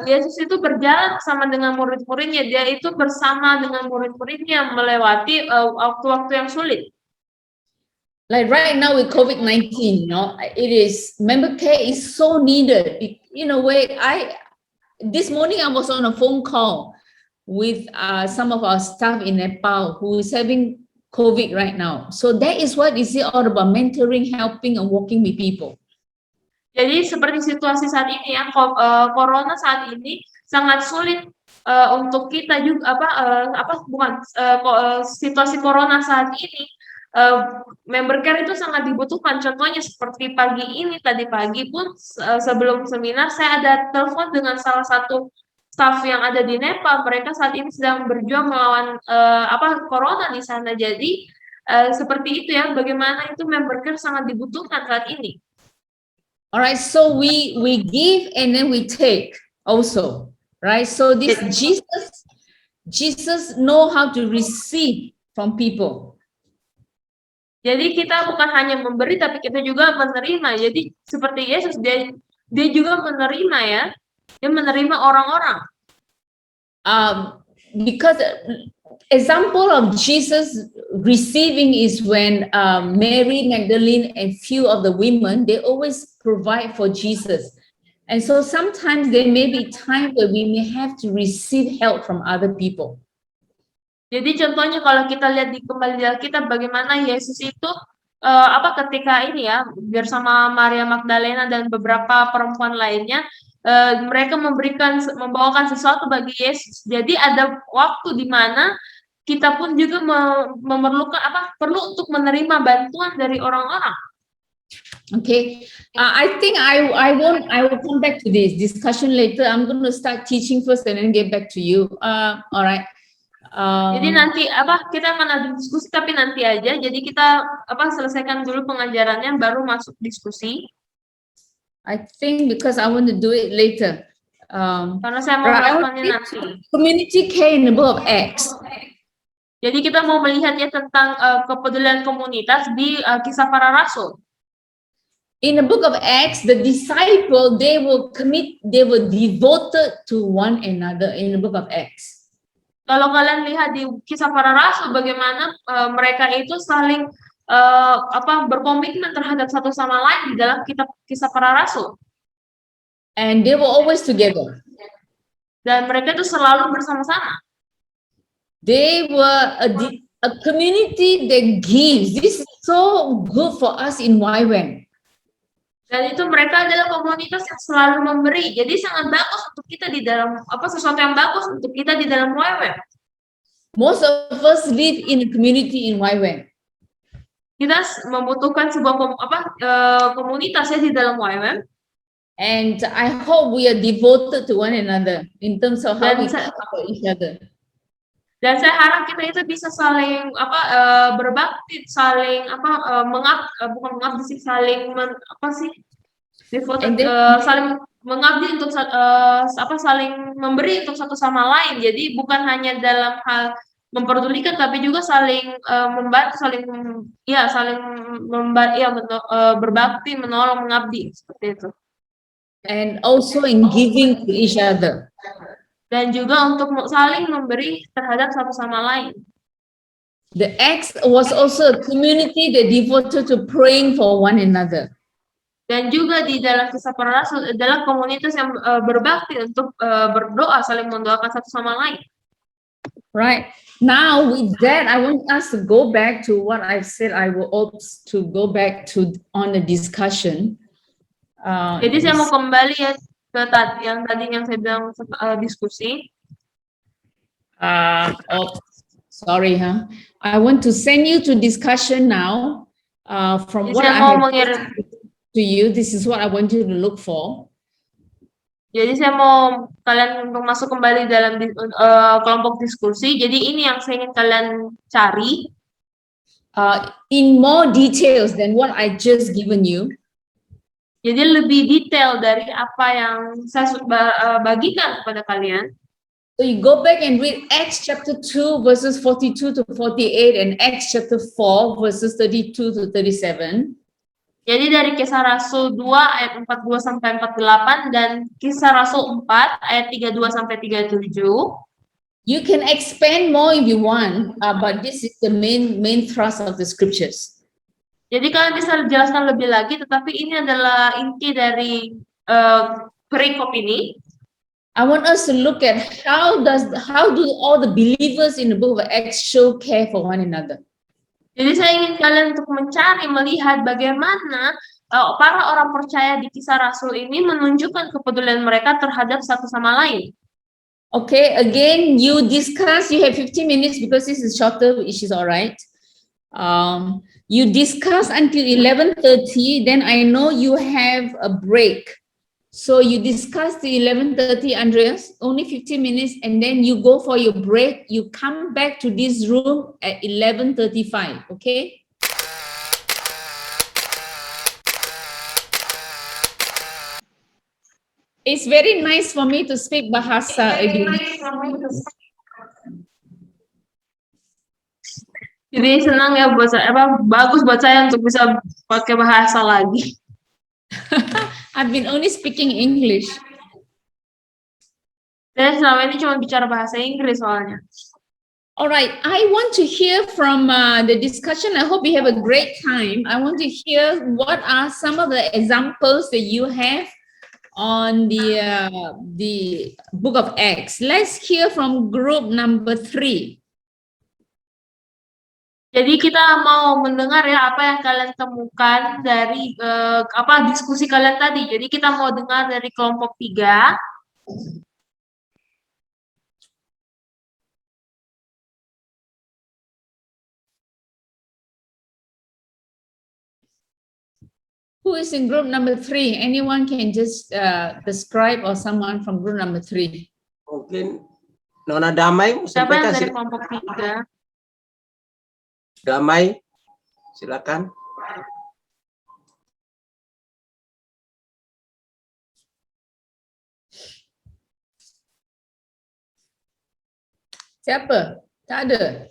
Yesus itu berjalan bersama dengan murid-muridnya. Dia itu bersama dengan murid-muridnya melewati waktu-waktu yang sulit.
Like right now with COVID-19, member care is so needed. This morning I was on a phone call with some of our staff in Nepal who is having COVID right now. So that is what is it all about, mentoring, helping, and walking with people.
Jadi seperti situasi saat ini ya, corona saat ini sangat sulit untuk kita juga situasi corona saat ini. Member care itu sangat dibutuhkan. Contohnya seperti tadi pagi pun sebelum seminar saya ada telepon dengan salah satu staf yang ada di Nepal. Mereka saat ini sedang berjuang melawan corona di sana. Jadi seperti itu ya, bagaimana itu member care sangat dibutuhkan saat ini.
Alright, so we give and then we take also, right? So this Jesus know how to receive from people.
Jadi kita bukan hanya memberi, tapi kita juga menerima. Jadi seperti Yesus, dia juga menerima ya. Dia menerima orang-orang.
Because example of Jesus receiving is when Mary Magdalene and few of the women, they always provide for Jesus. And so sometimes there may be time where we may have to receive help from other people.
Jadi contohnya kalau kita lihat kembali di Alkitab bagaimana Yesus itu ketika ini ya bersama Maria Magdalena dan beberapa perempuan lainnya, mereka membawakan sesuatu bagi Yesus. Jadi ada waktu di mana kita pun juga perlu untuk menerima bantuan dari orang-orang.
Okay, I think I will come back to this discussion later. I'm going to start teaching first and then get back to you. All right.
Jadi nanti kita akan ada diskusi tapi nanti aja. Jadi kita selesaikan dulu pengajarannya baru masuk diskusi.
I think because I want to do it later.
Karena saya mau melakukannya nanti.
Community care in the book of Acts.
Jadi kita mau melihatnya tentang kepedulian komunitas di Kisah Para Rasul.
In the book of Acts, the disciples they were devoted to one another in the book of Acts.
Kalau kalian lihat di Kisah Para Rasul bagaimana mereka itu saling berkomitmen terhadap satu sama lain di dalam kitab Kisah Para Rasul.
And they were always together.
Dan mereka itu selalu bersama-sama.
They were a community that gives. This is so good for us in YWAM.
Dan itu mereka adalah komunitas yang selalu memberi. Jadi sangat bagus untuk kita di dalam sesuatu yang bagus untuk kita di dalam YWAM.
Most of us live in a community in YWAM.
Kita membutuhkan sebuah komunitas ya di dalam YWAM.
And I hope we are devoted to one another in terms of how we care for each other.
Dan saya harap kita itu bisa saling berbakti, saling bukan mengabdi sih, saling saling mengabdi untuk saling memberi untuk satu sama lain. Jadi bukan hanya dalam hal memperdulikan, tapi juga saling membantu, berbakti, menolong, mengabdi seperti itu.
And also in giving to each other.
Dan juga untuk saling memberi terhadap satu sama lain.
The Acts was also a community that devoted to praying for one another.
Dan juga di dalam Kisah Para Rasul adalah komunitas yang berbakti untuk berdoa, saling mendoakan satu sama lain.
Right. Now with that, I want us to go back to what I said. I will opt to go back to on the discussion.
Jadi saya mau kembali ya ke yang saya bilang diskusi.
Sorry, I want to send you to discussion now. From what I have to you, this is what I want you to look for.
Jadi saya mau kalian untuk masuk kembali dalam kelompok diskusi. Jadi ini yang saya ingin kalian cari.
In more details than what I just given you.
Jadi lebih detail dari apa yang saya bagikan kepada kalian.
So you go back and read Acts chapter 2 verses 42 to 48 and Acts chapter 4 verses 32 to 37.
Jadi dari Kisah Rasul 2 ayat 42 sampai 48 dan Kisah Rasul 4 ayat 32 sampai 37.
You can expand more if you want, but this is the main thrust of the scriptures.
Jadi kalian bisa jelaskan lebih lagi, tetapi ini adalah inti dari perikop ini.
I want us to look at how do all the believers in the book of Acts show care for one another.
Jadi saya ingin kalian untuk melihat bagaimana para orang percaya di Kisah Rasul ini menunjukkan kepedulian mereka terhadap satu sama lain.
Okay, again, you discuss. You have 15 minutes because this is shorter, which is all right. You discuss until 11:30, then I know you have a break. So you discuss till 11:30, Andreas, only 15 minutes, and then you go for your break. You come back to this room at 11:35, okay? It's very nice for me to speak Bahasa again.
Jadi senang ya buat saya, bagus buat saya untuk bisa pakai bahasa lagi.
I've been only speaking English.
Saya selama ini cuma bicara bahasa Inggris soalnya.
All right, I want to hear from the discussion. I hope you have a great time. I want to hear what are some of the examples that you have on the book of Acts. Let's hear from group number 3.
Jadi kita mau mendengar ya apa yang kalian temukan dari diskusi kalian tadi. Jadi kita mau dengar dari kelompok 3.
Who is in group number 3? Anyone can just describe, or someone from group number 3.
Mungkin Nona Damai.
Siapa yang dari kelompok 3?
Damai, silakan.
Siapa? Tak ada.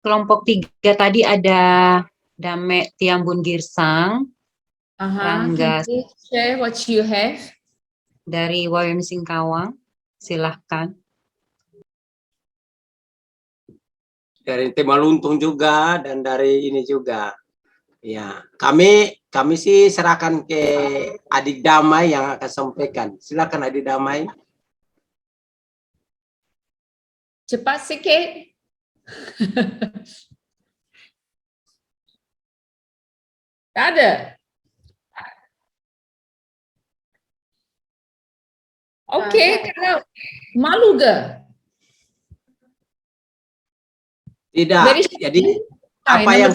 Kelompok 3 tadi ada Dame Tiambun Girsang, Rangga.
Share what you have.
Dari YWAM Singkawang, silahkan.
Dari Temaluntung juga dan dari ini juga. Ya, kami sih serahkan ke Adik Damai yang akan sampaikan. Silakan Adik Damai.
Cepat sikit. Tak ada. Okey, kalau malu ke?
Tidak.
Very-
Jadi apa yang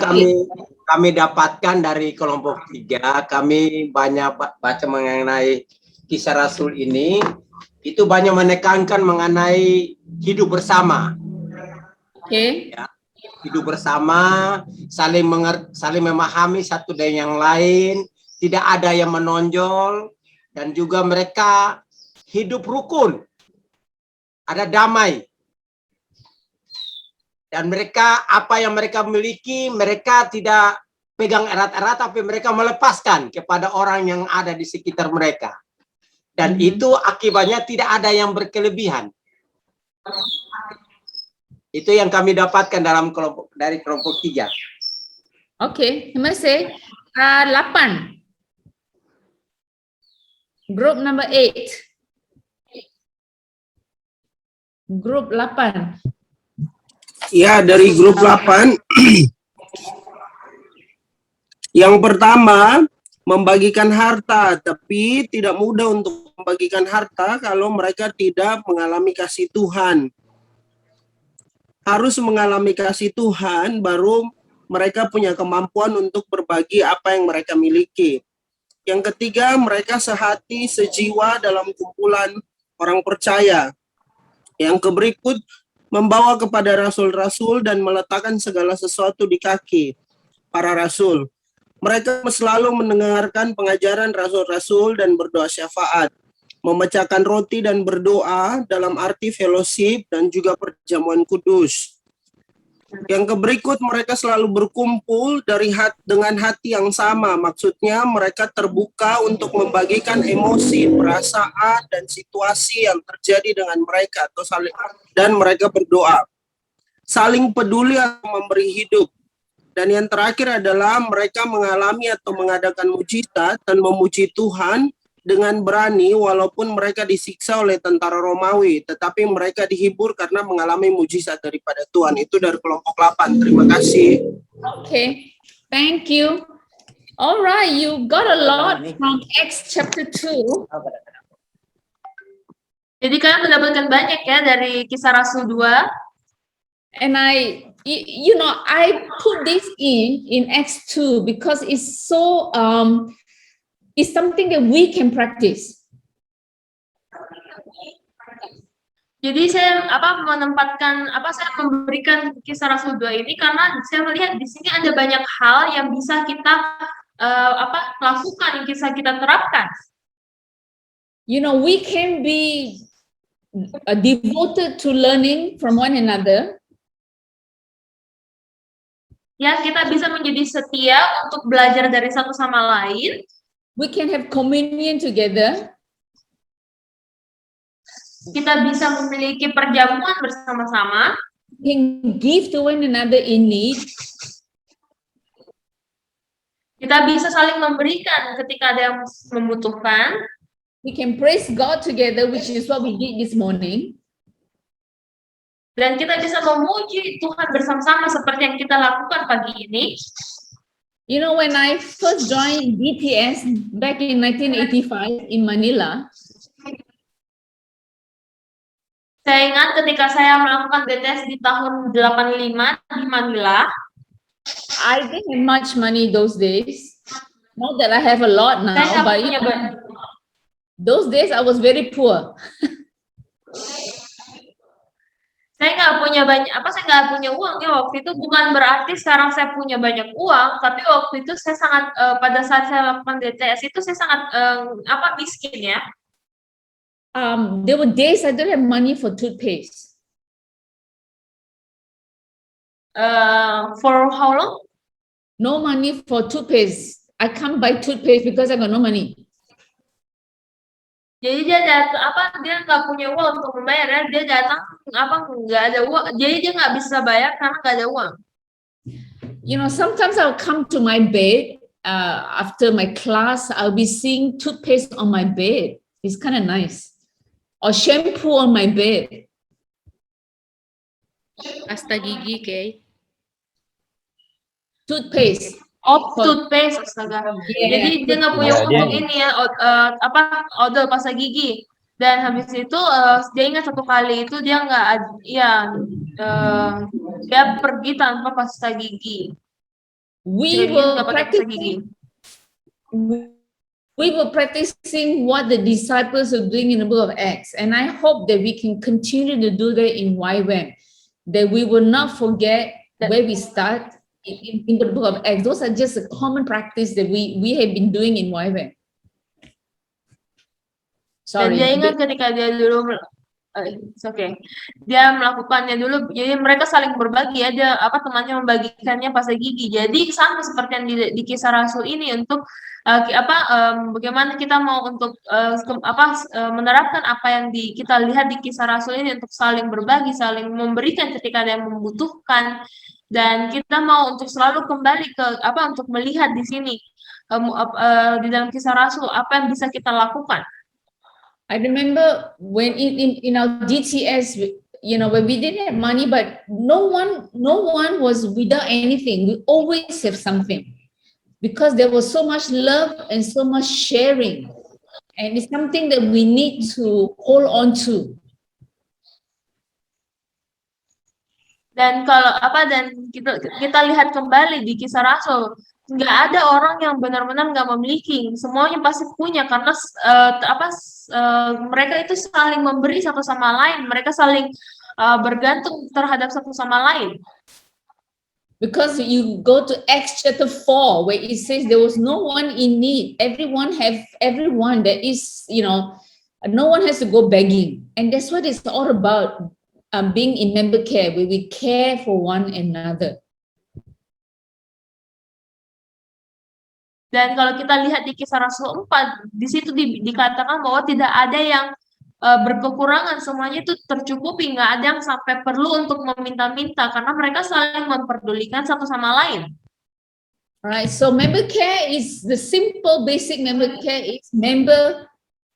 kami dapatkan dari kelompok 3, kami banyak baca mengenai kisah Rasul ini, itu banyak menekankan mengenai hidup bersama.
Okey.
Ya. Hidup bersama, saling memahami satu dengan yang lain, tidak ada yang menonjol, dan juga mereka hidup rukun, ada damai. Dan mereka, apa yang mereka miliki, mereka tidak pegang erat-erat, tapi mereka melepaskan kepada orang yang ada di sekitar mereka. Dan itu akibatnya tidak ada yang berkelebihan. Itu yang kami dapatkan dari kelompok 3.
Okey, terima kasih. 8. Group number 8. Group 8.
Ya, dari grup 8. Yang pertama, membagikan harta, tapi tidak mudah untuk membagikan harta kalau mereka tidak mengalami kasih Tuhan. Harus mengalami kasih Tuhan, baru mereka punya kemampuan untuk berbagi apa yang mereka miliki. Yang ketiga, mereka sehati, sejiwa dalam kumpulan orang percaya. Yang berikut, membawa kepada rasul-rasul dan meletakkan segala sesuatu di kaki para rasul. Mereka selalu mendengarkan pengajaran rasul-rasul dan berdoa syafaat, memecahkan roti dan berdoa dalam arti fellowship dan juga perjamuan kudus. Yang berikut, mereka selalu berkumpul dengan hati yang sama. Maksudnya mereka terbuka untuk membagikan emosi, perasaan, dan situasi yang terjadi dengan mereka dan mereka berdoa. Saling peduli atau memberi hidup. Dan yang terakhir adalah mereka mengalami atau mengadakan mujizat dan memuji Tuhan dengan berani walaupun mereka disiksa oleh tentara Romawi, tetapi mereka dihibur karena mengalami mujizat daripada Tuhan. Itu dari kelompok 8. Terima kasih.
Okay, thank you. All right, you got a lot from Acts chapter 2.
Jadi kalian mendapatkan banyak ya dari Kisah Rasul 2.
And I put this in Acts 2 because it's so it's something that we can practice.
Jadi saya saya memberikan Kisah Rasul 2 ini karena saya melihat di sini ada banyak hal yang bisa kita lakukan, yang bisa kita terapkan.
You know, we can be devoted to learning from one another.
Ya, kita bisa menjadi setia untuk belajar dari satu sama lain.
We can have communion together.
Kita bisa memiliki perjamuan bersama-sama.
We can give to one another in need.
Kita bisa saling memberikan ketika ada yang membutuhkan.
We can praise God together, which is what we did this morning.
Dan kita bisa memuji Tuhan bersama-sama seperti yang kita lakukan pagi ini.
You know, when I first joined BTS back in 1985 in Manila,
saya ingat ketika saya melakukan BTS di tahun 85 di Manila.
I didn't have much money those days. Not that I have a lot now, but those days I was very poor.
Saya nggak punya uang ya waktu itu. Bukan berarti sekarang saya punya banyak uang, tapi waktu itu saya sangat pada saat saya lakukan BTS itu saya sangat miskin ya.
There were days I didn't have money for toothpaste.
For how long?
No money for toothpaste. I can't buy toothpaste because I got no money.
Jadi dia nggak punya uang untuk membayar ya. Dia datang nggak ada uang. Jadi dia nggak bisa bayar karena nggak ada uang.
You know, sometimes I'll come to my bed after my class. I'll be seeing toothpaste on my bed. It's kind of nice. Or shampoo on my bed.
Pasta gigi, Kay.
Toothpaste.
Oh, toothpaste, astaga.
Yeah.
Jadi dia nggak punya
Iya, dia-
untuk ini ya, odol pasta gigi. Dan habis itu dia ingat satu kali itu dia nggak, dia pergi tanpa pasta gigi.
We
Jadi dia
were
nggak pakai pasta
practicing.
gigi.
We were practicing what the disciples are doing in the book of Acts, and I hope that we can continue to do that in YWAM, that we will not forget where we start in the book of Acts. Those are just a common practice that we have been doing in YWAM.
Dan
Sorry.
dia ingat ketika dia dulu, it's okay. Dia melakukannya dulu. Jadi mereka saling berbagi ya. Dia temannya membagikannya pasta gigi. Jadi sama seperti yang di Kisah Rasul ini untuk bagaimana kita mau untuk menerapkan apa yang kita lihat di Kisah Rasul ini untuk saling berbagi, saling memberikan ketika ada yang membutuhkan. Dan kita mau untuk selalu kembali ke untuk melihat di sini di dalam Kisah Rasul apa yang bisa kita lakukan.
I remember when in our DTS, when we didn't have money, but no one was without anything. We always have something because there was so much love and so much sharing, and it's something that we need to hold on to.
Dan kalau dan kita lihat kembali di Kisah Rasul, nggak ada orang yang benar-benar nggak memiliki, semuanya pasti punya karena mereka itu saling memberi satu sama lain, mereka saling bergantung terhadap satu sama lain.
Because you go to Acts chapter 4 where it says there was no one in need, everyone that is, no one has to go begging, and that's what it's all about. Being in member care, where we care for one another.
Dan kalau kita lihat di Kisah Rasul 4, di situ dikatakan bahwa tidak ada yang berkekurangan, semuanya itu tercukupi, nggak ada yang sampai perlu untuk meminta-minta, karena mereka saling memperdulikan satu sama lain.
Right, so member care is the simple basic member care is member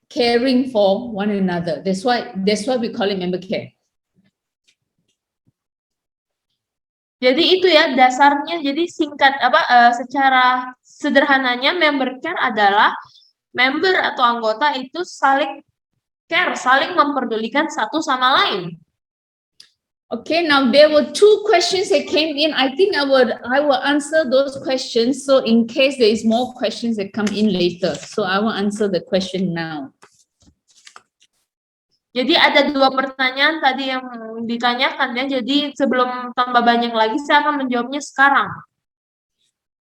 caring for one another. That's why we call it member care.
Jadi itu ya dasarnya. Jadi singkat secara sederhananya member care adalah member atau anggota itu saling care, saling memperdulikan satu sama lain.
Okay, now there were 2 questions that came in. I think I will answer those questions. So in case there is more questions that come in later, so I will answer the question now.
Jadi ada 2 pertanyaan tadi yang ditanyakan ya. Jadi sebelum tambah banyak lagi, saya akan menjawabnya sekarang.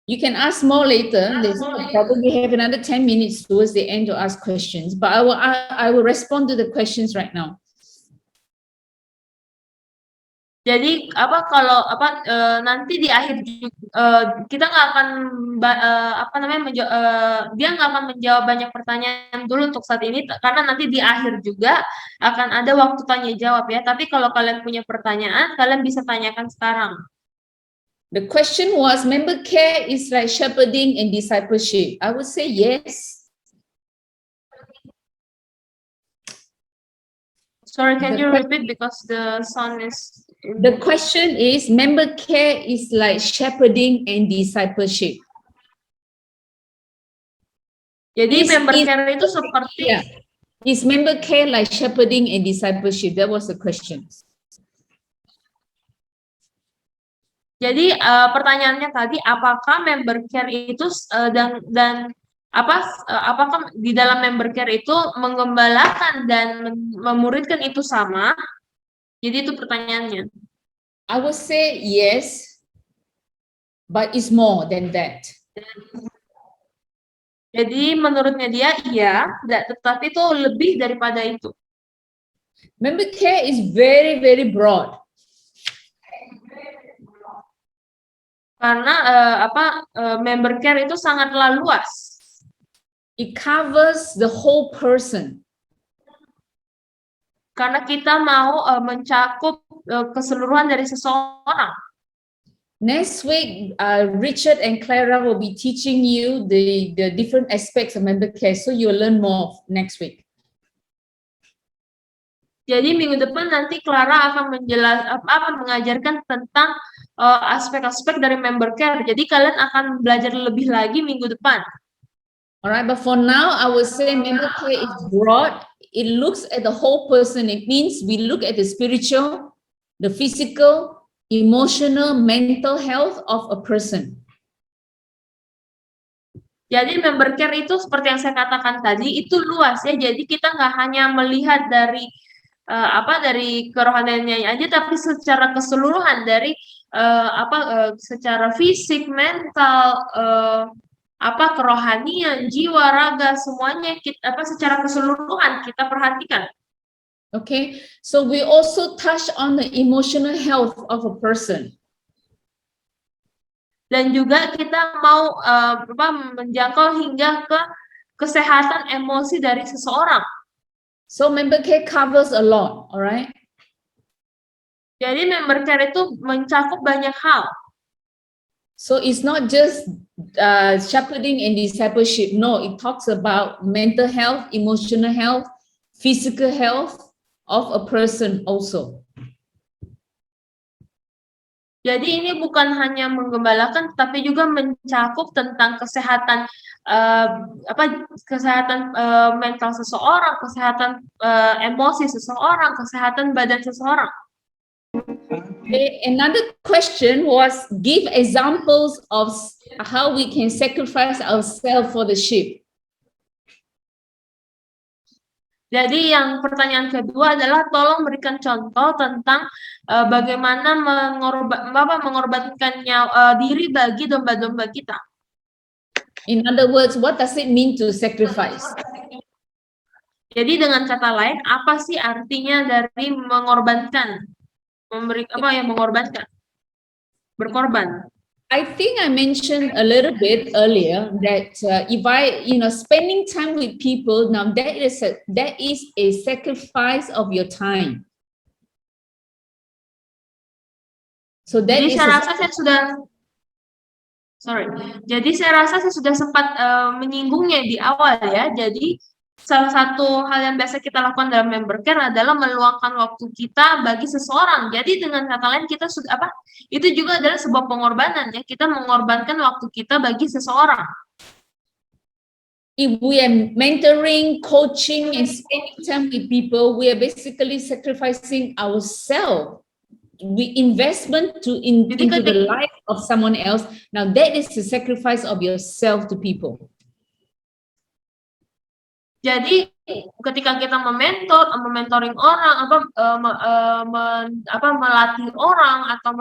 You can ask more later. There's probably have another 10 minutes towards the end to ask questions, but I will respond to the questions right now.
Jadi nanti di akhir kita nggak akan dia nggak akan menjawab banyak pertanyaan dulu untuk saat ini, karena nanti di akhir juga akan ada waktu tanya jawab ya. Tapi kalau kalian punya pertanyaan, kalian bisa tanyakan sekarang.
The question was, member care is like shepherding and discipleship. I would say yes.
Sorry, can you repeat because the sound is...
The question is, member care is like shepherding and discipleship.
Jadi member care itu seperti...
Yeah. Is member care like shepherding and discipleship? That was the question.
Jadi pertanyaannya tadi, apakah member care itu apakah di dalam member care itu menggembalakan dan memuridkan itu sama? Jadi itu pertanyaannya.
I would say yes, but it's more than that.
Jadi menurutnya dia iya, tetapi itu lebih daripada itu.
Member care is very, very broad.
Karena member care itu sangatlah luas.
It covers the whole person.
Karena kita mau mencakup keseluruhan dari seseorang.
Next week, Richard and Clara will be teaching you the different aspects of member care, so you'll learn more next week.
Jadi minggu depan nanti Clara akan mengajarkan tentang aspek-aspek dari member care. Jadi kalian akan belajar lebih lagi minggu depan.
Alright, but for now, I would say member care is broad. It looks at the whole person. It means we look at the spiritual, the physical, emotional, mental health of a person.
Jadi member care itu seperti yang saya katakan tadi, itu luas ya. Jadi kita nggak hanya melihat dari dari kerohaniannya aja, tapi secara keseluruhan dari secara fisik, mental, kerohanian, jiwa, raga, semuanya kita secara keseluruhan kita perhatikan.
Okay, so we also touch on the emotional health of a person.
Dan juga kita mau menjangkau hingga ke kesehatan emosi dari seseorang.
So member care covers a lot, alright?
Jadi member care itu mencakup banyak hal.
So it's not just shepherding and discipleship. No, it talks about mental health, emotional health, physical health of a person also.
Jadi ini bukan hanya menggembalakan, tapi juga mencakup tentang kesehatan kesehatan mental seseorang, kesehatan emosi seseorang, kesehatan badan seseorang.
Okay, another question was give examples of how we can sacrifice ourselves for the sheep.
Jadi yang pertanyaan kedua adalah tolong berikan contoh tentang bagaimana mengorbankan diri bagi domba-domba kita.
In other words, what does it mean to sacrifice?
Jadi dengan kata lain, apa sih artinya dari mengorbankan? Mengorbankan? Berkorban.
I think I mentioned a little bit earlier that if spending time with people, now that is a sacrifice of your time. So that
Jadi
is
Jadi saya rasa saya sudah sempat menyinggungnya di awal ya. Jadi salah satu hal yang biasa kita lakukan dalam member care adalah meluangkan waktu kita bagi seseorang. Jadi dengan kata lain kita sudah itu juga adalah sebuah pengorbanan ya. Kita mengorbankan waktu kita bagi seseorang.
If we are mentoring, coaching, and spending time with people, we are basically sacrificing ourselves. We investment into the life of someone else. Now that is the sacrifice of yourself to people.
Jadi ketika kita mementoring orang, melatih orang atau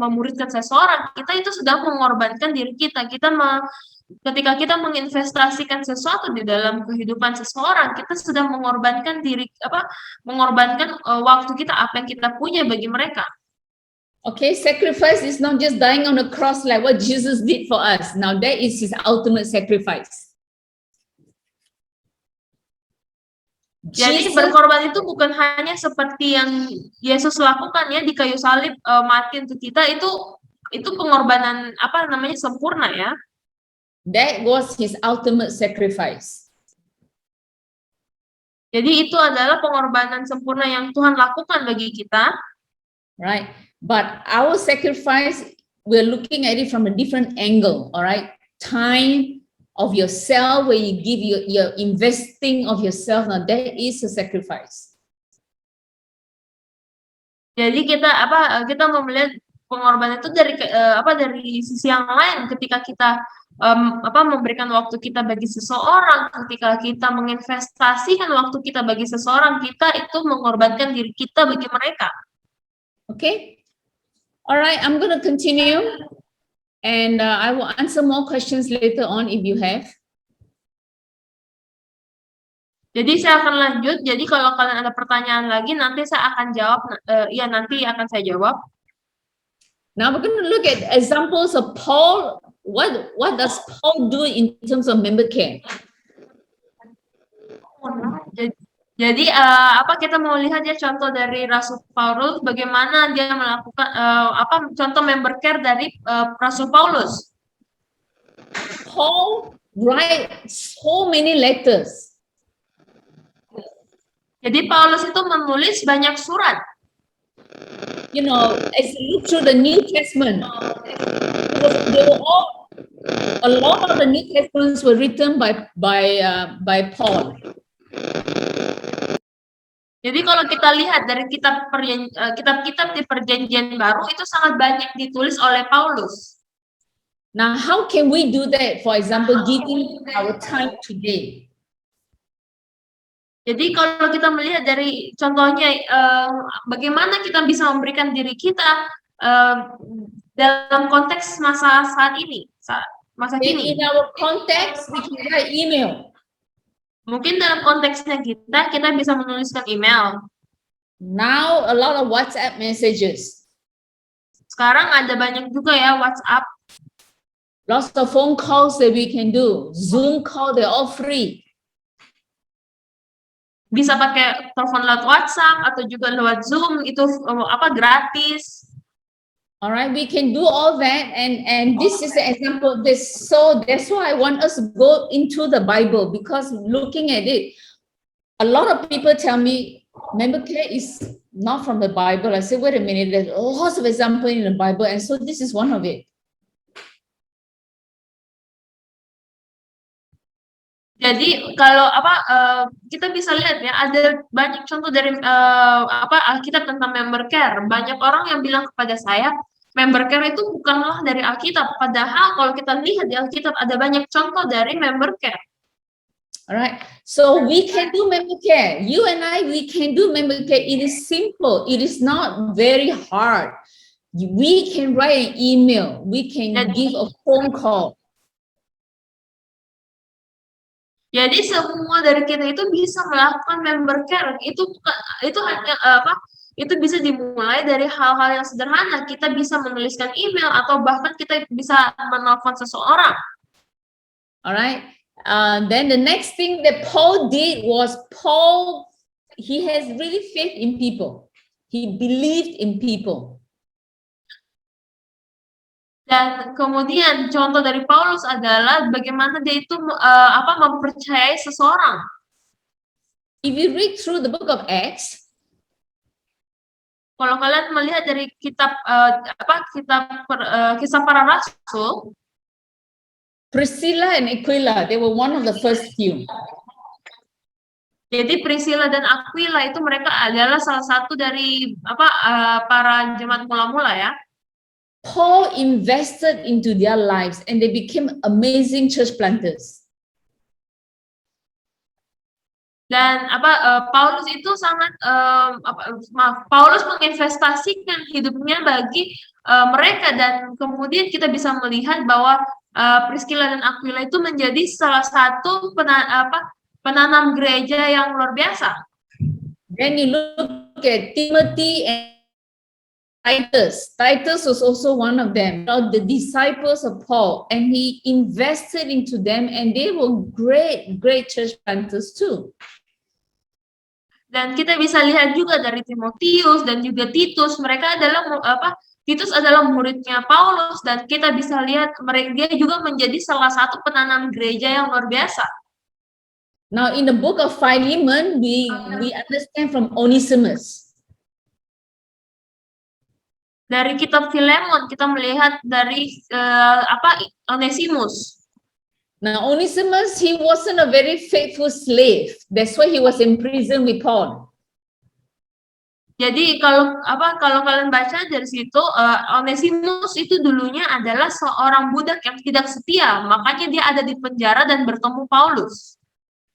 memuridkan seseorang, kita itu sudah mengorbankan diri kita. Ketika kita menginvestasikan sesuatu di dalam kehidupan seseorang, kita sudah mengorbankan mengorbankan waktu kita, apa yang kita punya bagi mereka.
Okay, sacrifice is not just dying on the cross like what Jesus did for us. Now that is his ultimate sacrifice.
Jadi berkorban itu bukan hanya seperti yang Yesus lakukan ya di kayu salib, mati untuk kita, itu pengorbanan sempurna ya.
That was his ultimate sacrifice.
Jadi itu adalah pengorbanan sempurna yang Tuhan lakukan bagi kita.
Right, but our sacrifice, we're looking at it from a different angle. All right, time of yourself, where you give your investing of yourself, now that is a sacrifice.
Jadi kita mau melihat pengorbanan itu dari sisi yang lain. Ketika kita memberikan waktu kita bagi seseorang, ketika kita menginvestasikan waktu kita bagi seseorang, kita itu mengorbankan diri kita bagi mereka.
Okay, all right, I'm going to continue. And I will answer more questions later on if you have.
Jadi saya akan lanjut. Jadi kalau kalian ada pertanyaan lagi, nanti saya akan jawab. Nanti akan saya jawab.
Now we're going to look at examples of Paul. What does Paul do in terms of member care?
Jadi kita mau lihat ya contoh dari Rasul Paulus, bagaimana dia melakukan contoh member care dari Rasul Paulus.
Paul writes so many letters.
Jadi Paulus itu menulis banyak surat.
You know, as you look through the New Testament, they were all, a lot of the New Testaments were written by Paul.
Jadi kalau kita lihat dari kitab-kitab di Perjanjian Baru itu sangat banyak ditulis oleh Paulus.
Now, how can we do that? For example, giving our time today.
Jadi kalau kita melihat dari contohnya, bagaimana kita bisa memberikan diri kita dalam konteks masa saat ini, masa kini.
In our context, we can write email.
Mungkin dalam konteksnya kita bisa menuliskan email.
Now, a lot of WhatsApp messages.
Sekarang ada banyak juga ya WhatsApp.
Lots of phone calls that we can do. Zoom call, they're all free.
Bisa pakai telepon lewat WhatsApp atau juga lewat Zoom, itu gratis.
All right, we can do all that, and this is an example of this. So that's why I want us to go into the Bible, because looking at it, a lot of people tell me member care is not from the Bible. I say, wait a minute, there's lots of examples in the Bible, and so this is one of it.
Jadi kalau kita bisa lihat ya, ada banyak contoh dari Alkitab tentang member care. Banyak orang yang bilang kepada saya, member care itu bukanlah dari Alkitab. Padahal kalau kita lihat di Alkitab ada banyak contoh dari member care.
Alright, so we can do member care. You and I, we can do member care. It is simple. It is not very hard. We can write an email. We can give a phone call.
Jadi semua dari kita itu bisa melakukan member care. Itu hanya itu bisa dimulai dari hal-hal yang sederhana. Kita bisa menuliskan email atau bahkan kita bisa menelpon seseorang.
Alright. Then the next thing that Paul did was he has really faith in people. He believed in people.
Dan kemudian contoh dari Paulus adalah bagaimana dia itu mempercayai seseorang.
If you read through the book of Acts,
kalau kalian melihat dari kisah para rasul,
Priscilla and Aquila, they were one of the first few.
Jadi Priscilla dan Aquila itu mereka adalah salah satu dari para jemaat mula-mula ya.
Paul invested into their lives and they became amazing church planters.
Dan Paulus itu sangat Paulus menginvestasikan hidupnya bagi mereka, dan kemudian kita bisa melihat bahwa Priscilla dan Aquila itu menjadi salah satu penanam gereja yang luar biasa.
Then you look at Timothy and Titus. Titus was also one of them, the disciples of Paul, and he invested into them, and they were great church planters too.
Dan kita bisa lihat juga dari Timotius dan juga Titus, mereka adalah Titus adalah muridnya Paulus, dan kita bisa lihat dia juga menjadi salah satu penanam gereja yang luar biasa.
Now in the book of Philemon, we understand from Onesimus.
Dari kitab Filemon kita melihat dari Onesimus.
Now Onesimus, he wasn't a very faithful slave. That's why he was in prison with Paul.
Jadi kalau kalian baca dari situ, Onesimus itu dulunya adalah seorang budak yang tidak setia, makanya dia ada di penjara dan bertemu Paulus.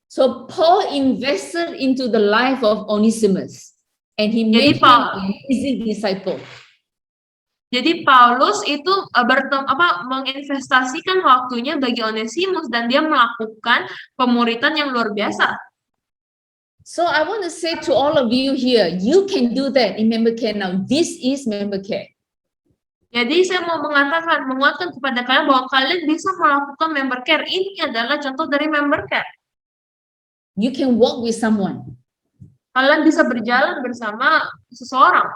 So Paul invested into the life of Onesimus, and he made him an easy disciple.
Jadi Paulus itu menginvestasikan waktunya bagi Onesimus, dan dia melakukan pemuritan yang luar biasa.
So I want to say to all of you here, you can do that in member care now. This is member care.
Jadi saya mau menguatkan kepada kalian bahwa kalian bisa melakukan member care. Ini adalah contoh dari member care.
You can walk with someone.
Kalian bisa berjalan bersama seseorang.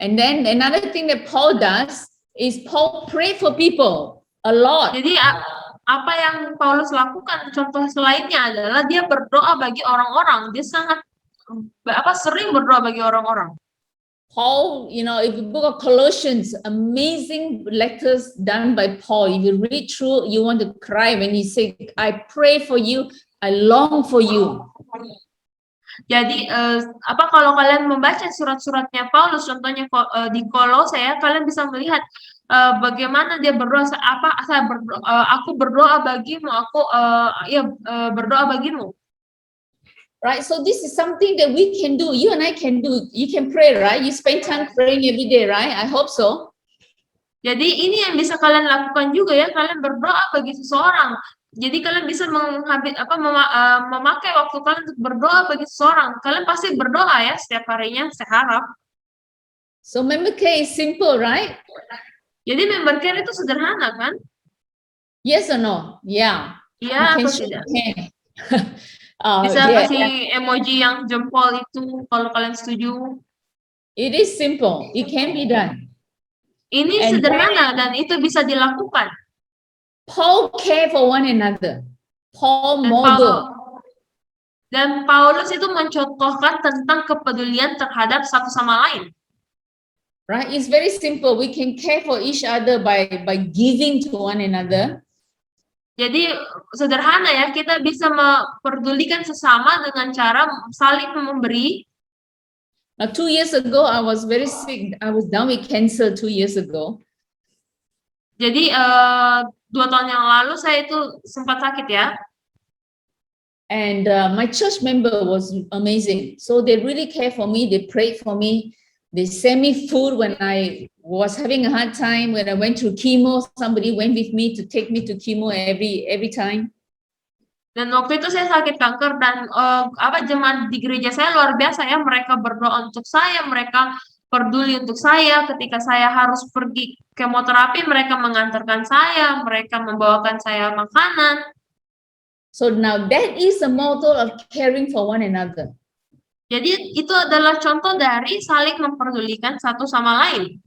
And then another thing that Paul does is Paul pray for people a lot.
Jadi apa yang Paulus lakukan, contoh selainnya adalah dia berdoa bagi orang-orang. Dia sangat sering berdoa bagi orang-orang.
Paul, you know, if you book of Colossians, amazing letters done by Paul. If you read through, you want to cry when he say, I pray for you, I long for you.
Jadi kalau kalian membaca surat-suratnya Paulus, contohnya di Kolose ya, kalian bisa melihat bagaimana dia berdoa. Aku berdoa bagimu, berdoa bagimu.
Right, so this is something that we can do. You and I can do. You can pray, right? You spend time praying every day, right? I hope so.
Jadi ini yang bisa kalian lakukan juga ya. Kalian berdoa bagi seseorang. Jadi kalian bisa memakai waktu kalian untuk berdoa bagi seseorang. Kalian pasti berdoa ya setiap harinya, saya harap.
So member care is simple, right?
Jadi member care itu sederhana kan?
Yes or no? Yeah.
Iya
You can
atau
show
tidak?
hand.
Bisa
Yeah.
kasih emoji yang jempol itu kalau kalian setuju.
It is simple. It can be done.
Ini
And
sederhana dan itu bisa dilakukan.
Paul care for one another. Paul model.
Dan Paulus itu mencontohkan tentang kepedulian terhadap satu sama lain.
Right? It's very simple. We can care for each other by giving to one another.
Jadi sederhana ya, kita bisa memperdulikan sesama dengan cara saling memberi.
Now, 2 years ago, I was very sick. I was down with cancer 2 years ago.
Jadi 2 tahun yang lalu saya itu sempat sakit ya.
And my church member was amazing. So they really care for me. They prayed for me. They sent me food when I was having a hard time. When I went through chemo, somebody went with me to take me to chemo every time.
Dan waktu itu saya sakit kanker dan jemaat di gereja saya luar biasa ya. Mereka berdoa untuk saya, mereka peduli untuk saya. Ketika saya harus pergi kemoterapi, mereka mengantarkan saya, mereka membawakan saya makanan.
So now that is a model of caring for one another.
Jadi itu adalah contoh dari saling memperdulikan satu sama lain.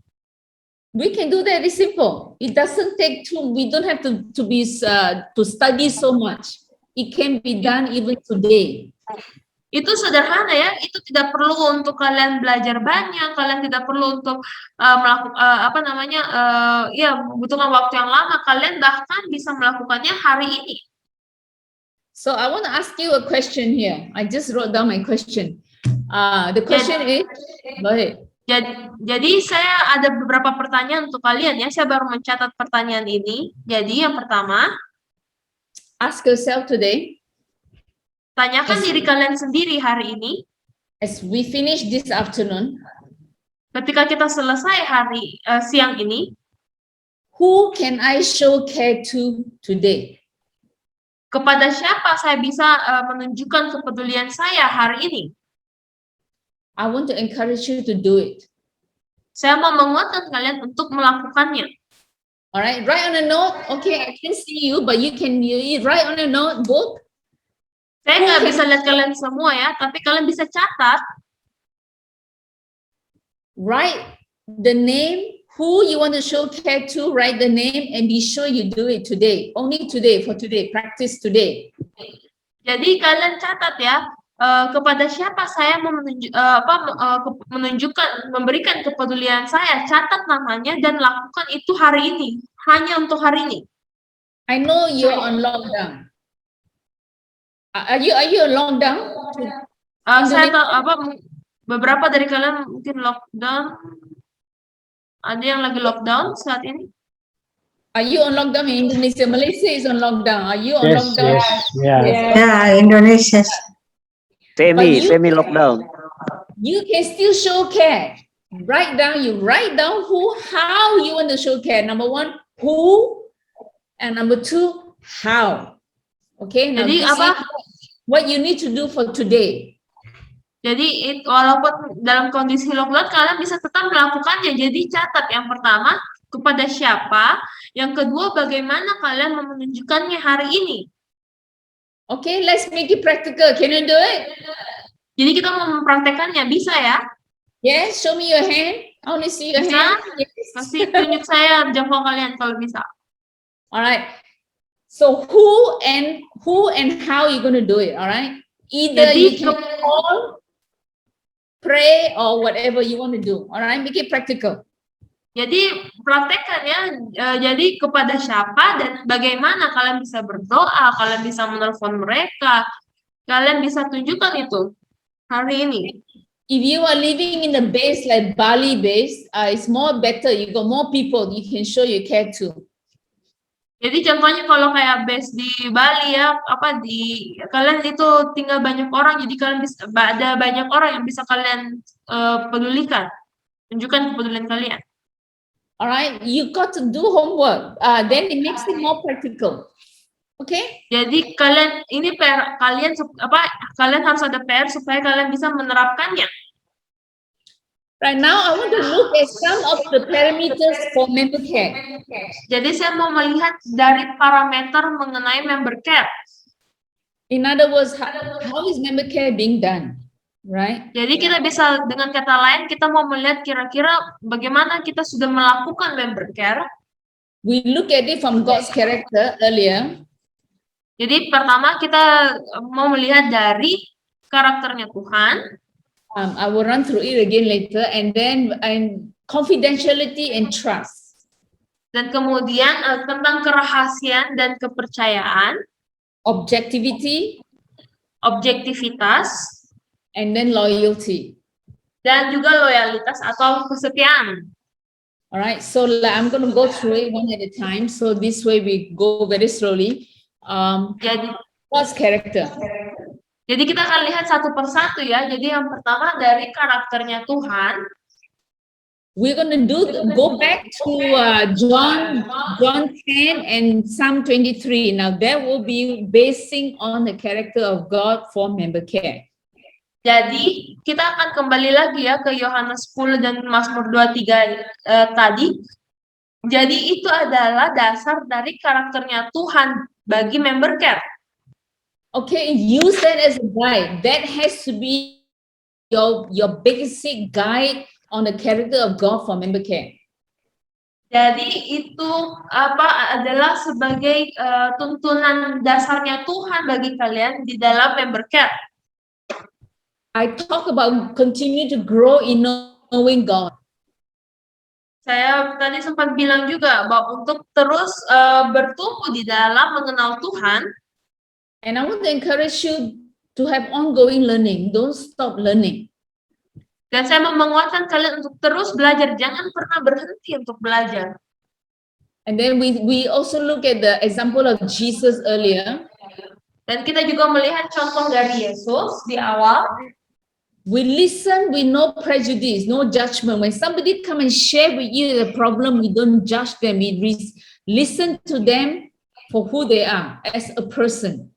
We can do that. It's simple. It doesn't take too. We don't have to study so much. It can be done even today.
Itu sederhana ya. Itu tidak perlu untuk kalian belajar banyak. Kalian tidak perlu untuk membutuhkan waktu yang lama. Kalian bahkan bisa melakukannya hari ini.
So I want to ask you a question here. I just wrote down my question. The question is, go ahead.
Jadi saya ada beberapa pertanyaan untuk kalian ya. Saya baru mencatat pertanyaan ini. Jadi yang pertama,
ask yourself today.
Tanyakan diri kalian sendiri hari ini.
As we finish this afternoon.
Ketika kita selesai siang ini.
Who can I show care to today?
Kepada siapa saya bisa menunjukkan kepedulian saya hari ini?
I want to encourage you to do it.
Saya mau menguatkan kalian untuk melakukannya.
Alright, write on a note. Okay, I can see you, but you write on a notebook.
Saya nggak bisa lihat kalian semua ya, tapi kalian bisa catat.
Write the name, who you want to show care to, write the name, and be sure you do it today. Only today, for today, practice today.
Jadi kalian catat ya. Kepada siapa saya mau memberikan kepedulian saya, catat namanya dan lakukan itu hari ini, hanya untuk hari ini.
I know you're on lockdown. Are you on lockdown?
Beberapa dari kalian mungkin lockdown. Ada yang lagi lockdown saat ini?
Are you on lockdown in Indonesia? Malaysia is on lockdown. Are you on lockdown?
Yeah, Indonesia. Semi lockdown.
You can still show care. Write down who, how you want to show care. Number 1, who, and number 2, how. Okay. Now
Jadi
what you need to do for today.
Jadi walaupun dalam kondisi lockdown kalian bisa tetap melakukannya. Jadi catat yang pertama kepada siapa, yang kedua bagaimana kalian menunjukkannya hari ini.
Okay, let's make it practical. Can you do it?
Jadi kita mau mempraktekannya, bisa ya?
Yes, show me your hand. I want to see your hand. Yes.
Kasih tunjuk saya jempol kalian kalau bisa.
Alright. So who and how you going to do it, alright? Either
Jadi,
you can call pray or whatever you want to do. All right, make it practical.
Jadi praktekkan ya, jadi kepada siapa dan bagaimana kalian bisa berdoa, kalian bisa menelpon mereka, kalian bisa tunjukkan itu hari ini.
If you are living in a base like Bali base, it's more better. You got more people you can show your care to.
Jadi contohnya kalau kayak base di Bali ya, kalian itu tinggal banyak orang, jadi kalian bisa ada banyak orang yang bisa kalian pedulikan, tunjukkan kepedulian kalian.
Alright, you got to do homework. Then it makes it more practical. Okay?
Jadi kalian ini PR kalian kalian harus ada PR supaya kalian bisa menerapkannya.
Right now, I want to look at some of the parameters for member care.
Jadi saya mau melihat dari parameter mengenai member care.
In other words, how is member care being done? Right?
Jadi kita bisa dengan kata lain kita mau melihat kira-kira bagaimana kita sudah melakukan member care.
We look at it from God's character earlier.
Jadi pertama kita mau melihat dari karakternya Tuhan.
I will run through it again later, and then confidentiality and trust.
Dan kemudian tentang kerahasiaan dan kepercayaan.
Objectivity.
Objektivitas.
And then loyalty.
Dan juga loyalitas atau kesetiaan.
Alright, so I'm going to go through it one at a time. So this way we go very slowly.
Jadi
God's character.
Jadi kita akan lihat satu persatu ya. Jadi yang pertama dari karakternya Tuhan.
We're going to go back to John 10 and Psalm 23. Now that will be basing on the character of God for member care.
Jadi kita akan kembali lagi ya ke Yohanes 10 dan Mazmur 23 tadi. Jadi itu adalah dasar dari karakternya Tuhan bagi member care.
Okay, use that as a guide. That has to be your basic guide on the character of God for member care.
Jadi itu adalah sebagai tuntunan dasarnya Tuhan bagi kalian di dalam member care.
I talk about continue to grow in knowing God.
Saya tadi sempat bilang juga bahwa untuk terus bertumbuh di dalam mengenal Tuhan.
And I want to encourage you to have ongoing learning. Don't stop learning.
Dan saya mau menguatkan kalian untuk terus belajar. Jangan pernah berhenti untuk belajar.
And then we also look at the example of Jesus earlier.
Dan kita juga melihat contoh dari Yesus di awal.
We listen with no prejudice, no judgment. When somebody come and share with you the problem, we don't judge them. We listen to them for who they are as a person.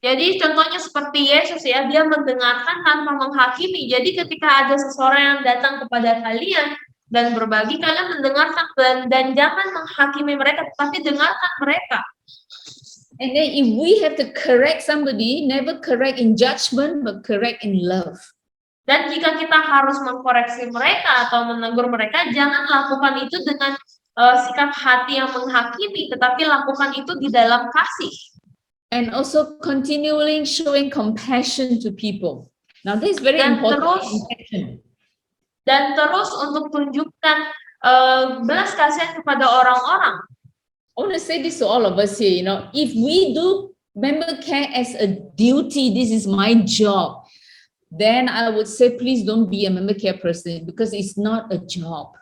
Jadi contohnya seperti Yesus ya, dia mendengarkan tanpa menghakimi. Jadi ketika ada seseorang yang datang kepada kalian dan berbagi, kalian mendengarkan dan jangan menghakimi mereka, tetapi dengarkan mereka.
And then if we have to correct somebody, never correct in judgment, but correct in love.
Dan jika kita harus mengkoreksi mereka atau menegur mereka, jangan lakukan itu dengan sikap hati yang menghakimi, tetapi lakukan itu di dalam kasih.
And also continually showing compassion to people. Now this is very important.
Dan terus untuk tunjukkan belas kasihan kepada orang-orang.
I want to say this to all of us here, you know, if we do member care as a duty, this is my job, then I would say, please don't be a member care person because it's not a job.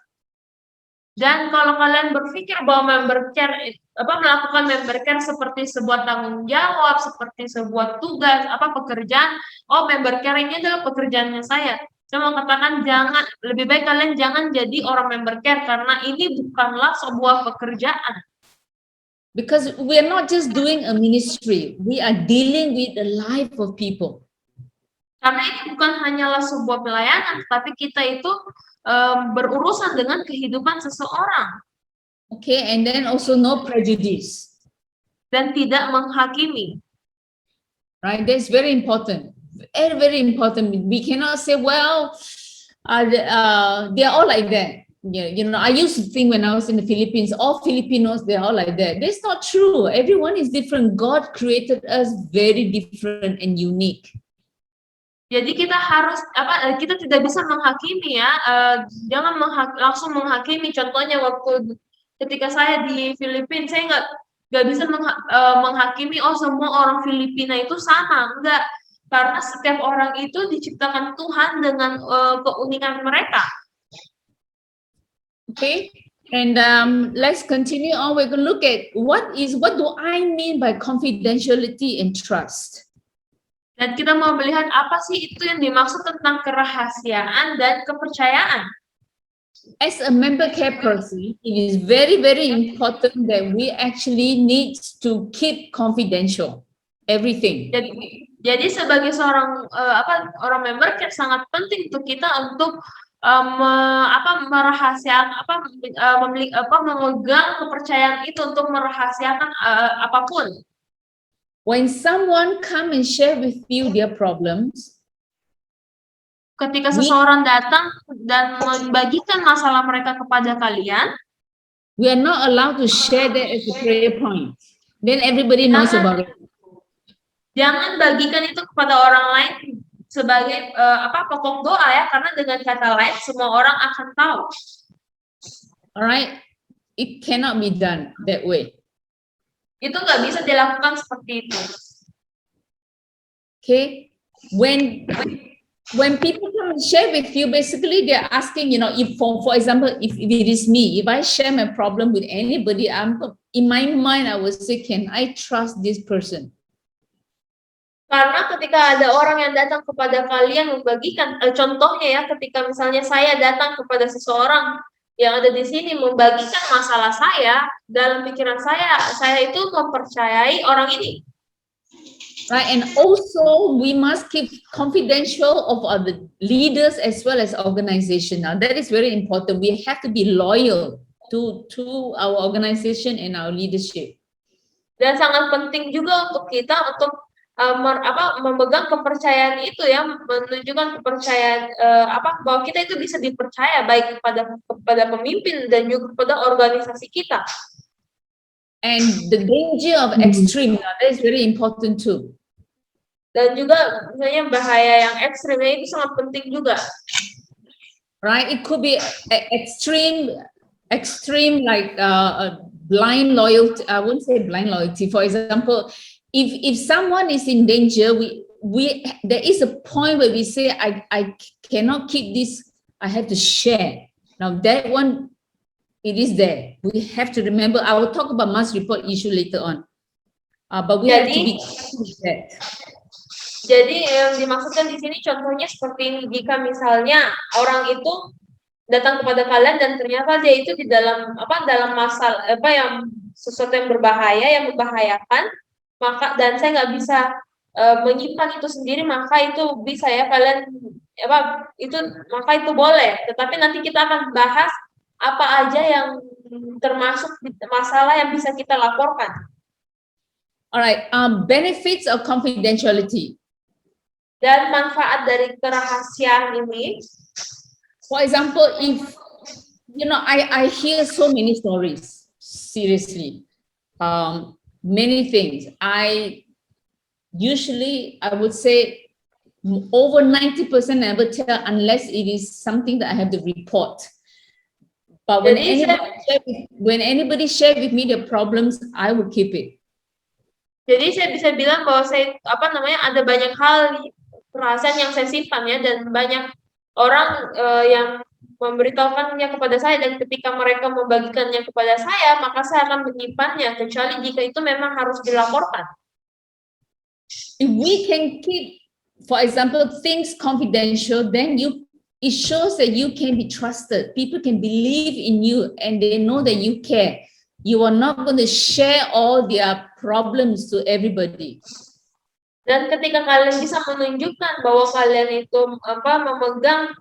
Dan kalau kalian berpikir bahwa member care, melakukan member care seperti sebuah tanggung jawab, seperti sebuah tugas, pekerjaan, member care ini adalah pekerjaannya saya. Saya mau katakan lebih baik kalian jangan jadi orang member care karena ini bukanlah sebuah pekerjaan.
Because we are not just doing a ministry, we are dealing with the life of people.
Karena ini bukan hanyalah sebuah pelayanan, tapi kita itu berurusan dengan kehidupan seseorang.
Okay, and then also no prejudice.
Dan tidak menghakimi.
Right, that's very important. Very, very important. We cannot say, well, they are all like that. Yeah, you know, I used to think when I was in the Philippines, all Filipinos, they're all like that. That's not true. Everyone is different. God created us very different and unique.
Jadi kita harus kita tidak bisa menghakimi ya, jangan langsung menghakimi. Contohnya waktu ketika saya di Filipina, saya nggak bisa menghakimi semua orang Filipina itu sama, enggak, karena setiap orang itu diciptakan Tuhan dengan keunikan mereka.
Okay, and let's continue on. We're going to look at what do I mean by confidentiality and trust.
Dan kita mau melihat apa sih itu yang dimaksud tentang kerahasiaan dan kepercayaan.
As a member care person, it is very, very important that we actually need to keep confidential everything.
Jadi sebagai seorang orang member care sangat penting untuk kita untuk merahasiakan memegang kepercayaan itu untuk merahasiakan apapun.
When someone come and share with you their problems,
ketika seseorang datang dan membagikan masalah mereka kepada kalian,
we are not allowed to share that as a prayer point. Then everybody knows about it.
Jangan bagikan itu kepada orang lain sebagai pokok doa ya, karena dengan kata lain semua orang akan tahu.
Alright, it cannot be done that way.
Itu nggak bisa dilakukan seperti itu.
Okay, when people come and share with you, basically they're asking, if for example, if it is me, if I share my problem with anybody, in my mind I would say, can I trust this person?
Karena ketika ada orang yang datang kepada kalian membagikan, contohnya ya, ketika misalnya saya datang kepada seseorang yang ada di sini membagikan masalah saya, dalam pikiran saya itu mempercayai orang ini.
Right, and also we must keep confidential of other leaders as well as organization. Now that is very important. We have to be loyal to our organization and our leadership.
Dan sangat penting juga untuk kita untuk memegang kepercayaan itu ya, menunjukkan kepercayaan bahwa kita itu bisa dipercaya baik kepada pemimpin dan juga kepada organisasi kita.
And the danger of extreme, that is very important too.
Dan juga misalnya bahaya yang ekstrimnya itu sangat penting juga.
Right, it could be extreme like blind loyalty. I wouldn't say blind loyalty. For example, if someone is in danger, there is a point where we say, I cannot keep this, I have to share. Now that one, it is there. We have to remember. I will talk about mass report issue later on. But we have to be careful with that.
Jadi yang dimaksudkan di sini contohnya seperti ini, jika misalnya orang itu datang kepada kalian dan ternyata dia itu di dalam masalah yang sesuatu yang berbahaya, yang membahayakan, maka dan saya nggak bisa menyimpan itu sendiri, maka itu bisa ya kalian maka itu boleh. Tetapi nanti kita akan bahas apa aja yang termasuk masalah yang bisa kita laporkan.
Alright, benefits of confidentiality.
Dan manfaat dari kerahasiaan ini.
For example, if I hear so many stories, seriously, many things. I would say over 90% never tell unless it is something that I have to report. But when anybody share with me their problems, I will keep it.
Jadi saya bisa bilang bahwa saya ada banyak hal perasaan yang saya simpan ya, dan banyak orang yang memberitahukannya kepada saya, dan ketika mereka membagikannya kepada saya, maka saya akan menyimpannya, kecuali jika itu memang harus dilaporkan.
If we can keep, for example, things confidential, then it shows that you can be trusted. People can believe in you and they know that you care. You are not going to share all their problems to everybody.
Dan ketika kalian bisa menunjukkan bahwa kalian itu memegang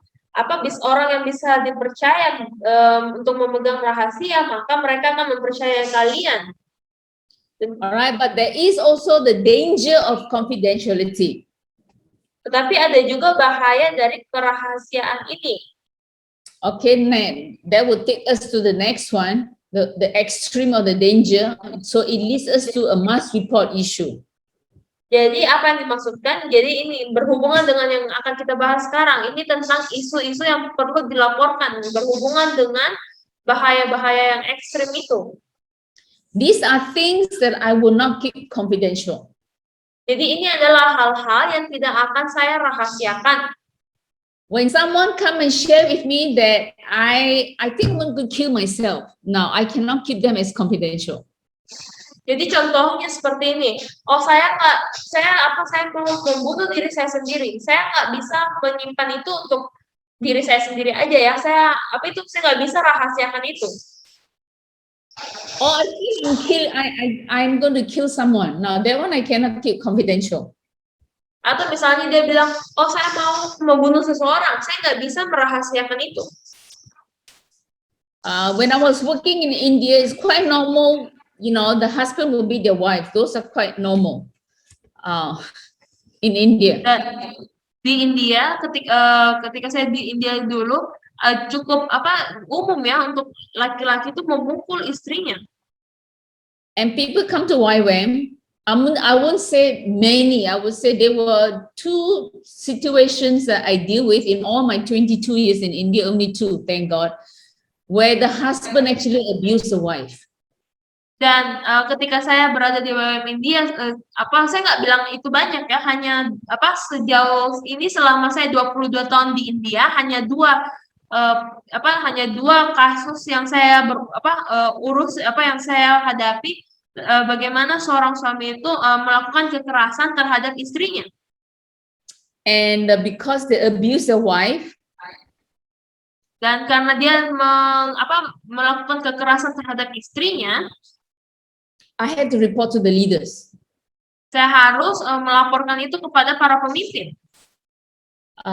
orang yang bisa dipercaya untuk memegang rahasia, maka mereka akan mempercayai kalian.
Alright, but there is also the danger of confidentiality.
Tetapi ada juga bahaya dari kerahasiaan ini.
Okay, that will take us to the next one, the extreme of the danger. So it leads us to a mass report issue.
Jadi apa yang dimaksudkan? Jadi ini berhubungan dengan yang akan kita bahas sekarang. Ini tentang isu-isu yang perlu dilaporkan berhubungan dengan bahaya-bahaya yang ekstrim itu.
These are things that I will not keep confidential.
Jadi ini adalah hal-hal yang tidak akan saya rahasiakan.
When someone come and share with me that I think I'm going to kill myself, now I cannot keep them as confidential.
Jadi contohnya seperti ini. Oh saya mau membunuh diri saya sendiri. Saya nggak bisa menyimpan itu untuk diri saya sendiri aja ya. Saya nggak bisa rahasiakan itu.
Or I'm going to kill someone. Now that one I cannot keep confidential.
Atau misalnya dia bilang, oh saya mau membunuh seseorang, saya nggak bisa merahasiakan itu.
When I was working in India, it's quite normal. You know, the husband will be their wife. Those are quite normal in India.
Dan di India, ketika saya di India dulu, cukup umum ya untuk laki-laki itu memukul istrinya.
And people come to YWAM. I won't say many. I would say there were 2 situations that I deal with in all my 22 years in India. Only 2, thank God, where the husband actually abused the wife.
Dan ketika saya berada di YWAM India, saya nggak bilang itu banyak ya, hanya sejauh ini selama saya 22 tahun di India, hanya 2 kasus yang saya yang saya hadapi, bagaimana seorang suami itu melakukan kekerasan terhadap istrinya.
And because they abuse the wife,
dan karena dia melakukan kekerasan terhadap istrinya,
I had to report to the leaders.
Saya harus melaporkan itu kepada para pemimpin.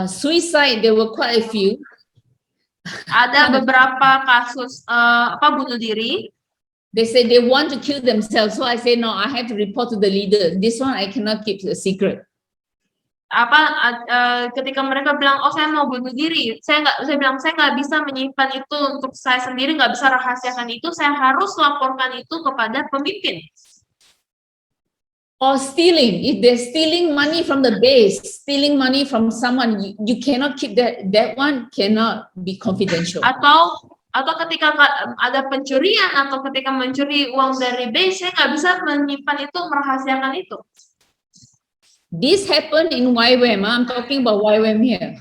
Suicide, there were quite a few.
Ada beberapa kasus bunuh diri.
They say they want to kill themselves, so I say no. I have to report to the leader. This one I cannot keep a secret.
Ketika mereka bilang, oh saya mau bunuh diri, saya bilang saya nggak bisa menyimpan itu untuk saya sendiri, nggak bisa rahasiakan itu, saya harus laporkan itu kepada pemimpin.
Or stealing, if they're stealing money from the base, stealing money from someone, you cannot keep that one cannot be confidential.
Atau ketika ada pencurian atau ketika mencuri uang dari base, saya nggak bisa menyimpan itu, merahasiakan itu.
This happened in YWAM. I'm talking about YWAM here.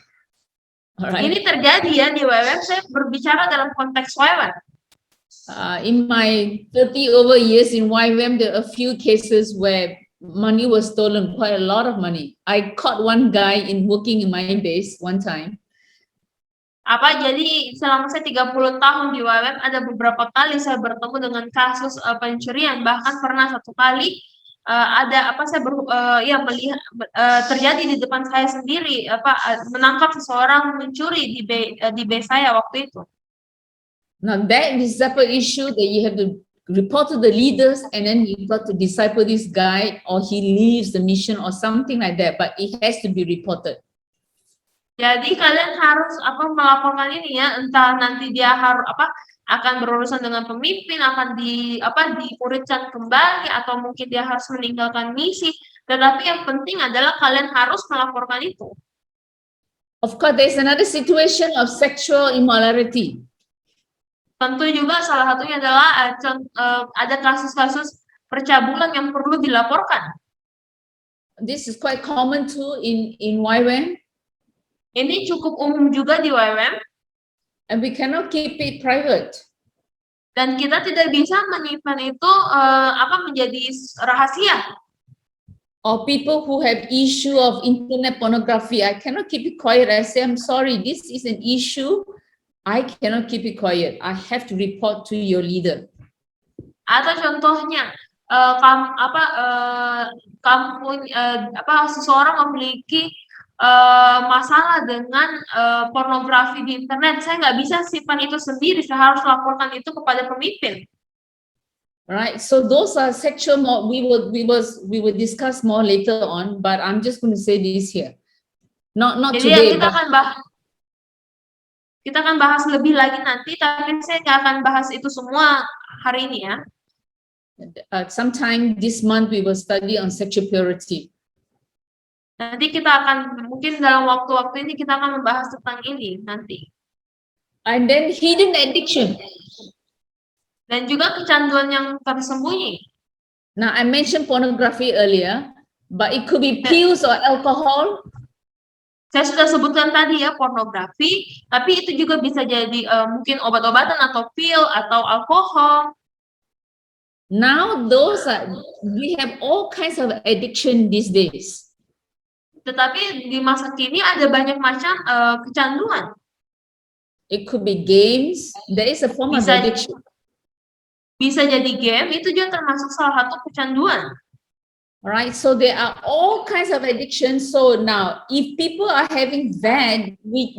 All right.
Ini terjadi ya di YWAM. Saya berbicara dalam konteks YWAM.
In my 30 over years in YWAM, there are a few cases where money was stolen, quite a lot of money. I caught one guy working in my base one time.
Jadi selama saya 30 tahun di YWAM, ada beberapa kali saya bertemu dengan kasus pencurian. Bahkan pernah satu kali melihat terjadi di depan saya sendiri, menangkap seseorang mencuri di base saya waktu itu.
Now that is a issue that you have to report to the leaders, and then you've got to disciple this guy, or he leaves the mission or something like that, but it has to be reported.
Jadi kalian harus melaporkan ini ya, entah nanti dia harus akan berurusan dengan pemimpin, akan dipuridkan kembali, atau mungkin dia harus meninggalkan misi. Tetapi yang penting adalah kalian harus melaporkan itu.
Of course, there's another situation of sexual immorality.
Tentu juga salah satunya adalah ada kasus-kasus percabulan yang perlu dilaporkan.
This is quite common too in YWAM.
Ini cukup umum juga di YWAM.
And we cannot keep it private.
Dan kita tidak bisa menyimpan itu menjadi rahasia.
Or people who have issue of internet pornography, I cannot keep it quiet. I say, I'm sorry, this is an issue. I cannot keep it quiet. I have to report to your leader.
Atau contohnya, seseorang memiliki masalah dengan pornografi di internet, saya nggak bisa simpan itu sendiri, saya harus laporkan itu kepada pemimpin.
Right. So those are sexual. We will discuss more later on, but I'm just going to say this here. Not
Jadi
today.
Kita akan bahas lebih lagi nanti, tapi saya nggak akan bahas itu semua hari ini ya.
Sometime this month we will study on sexual purity.
Nanti kita akan, mungkin dalam waktu-waktu ini kita akan membahas tentang ini nanti.
And then hidden addiction.
Dan juga kecanduan yang tersembunyi.
Now, I mentioned pornography earlier, but it could be pills or alcohol.
Saya sudah sebutkan tadi ya, pornografi, tapi itu juga bisa jadi mungkin obat-obatan atau pil atau alkohol.
Now, we have all kinds of addiction these days.
Tetapi di masa kini ada banyak macam kecanduan.
It could be games. There is a form of addiction.
Bisa jadi game, itu juga termasuk salah satu kecanduan.
Right, so there are all kinds of addictions. So now, if people are having that, we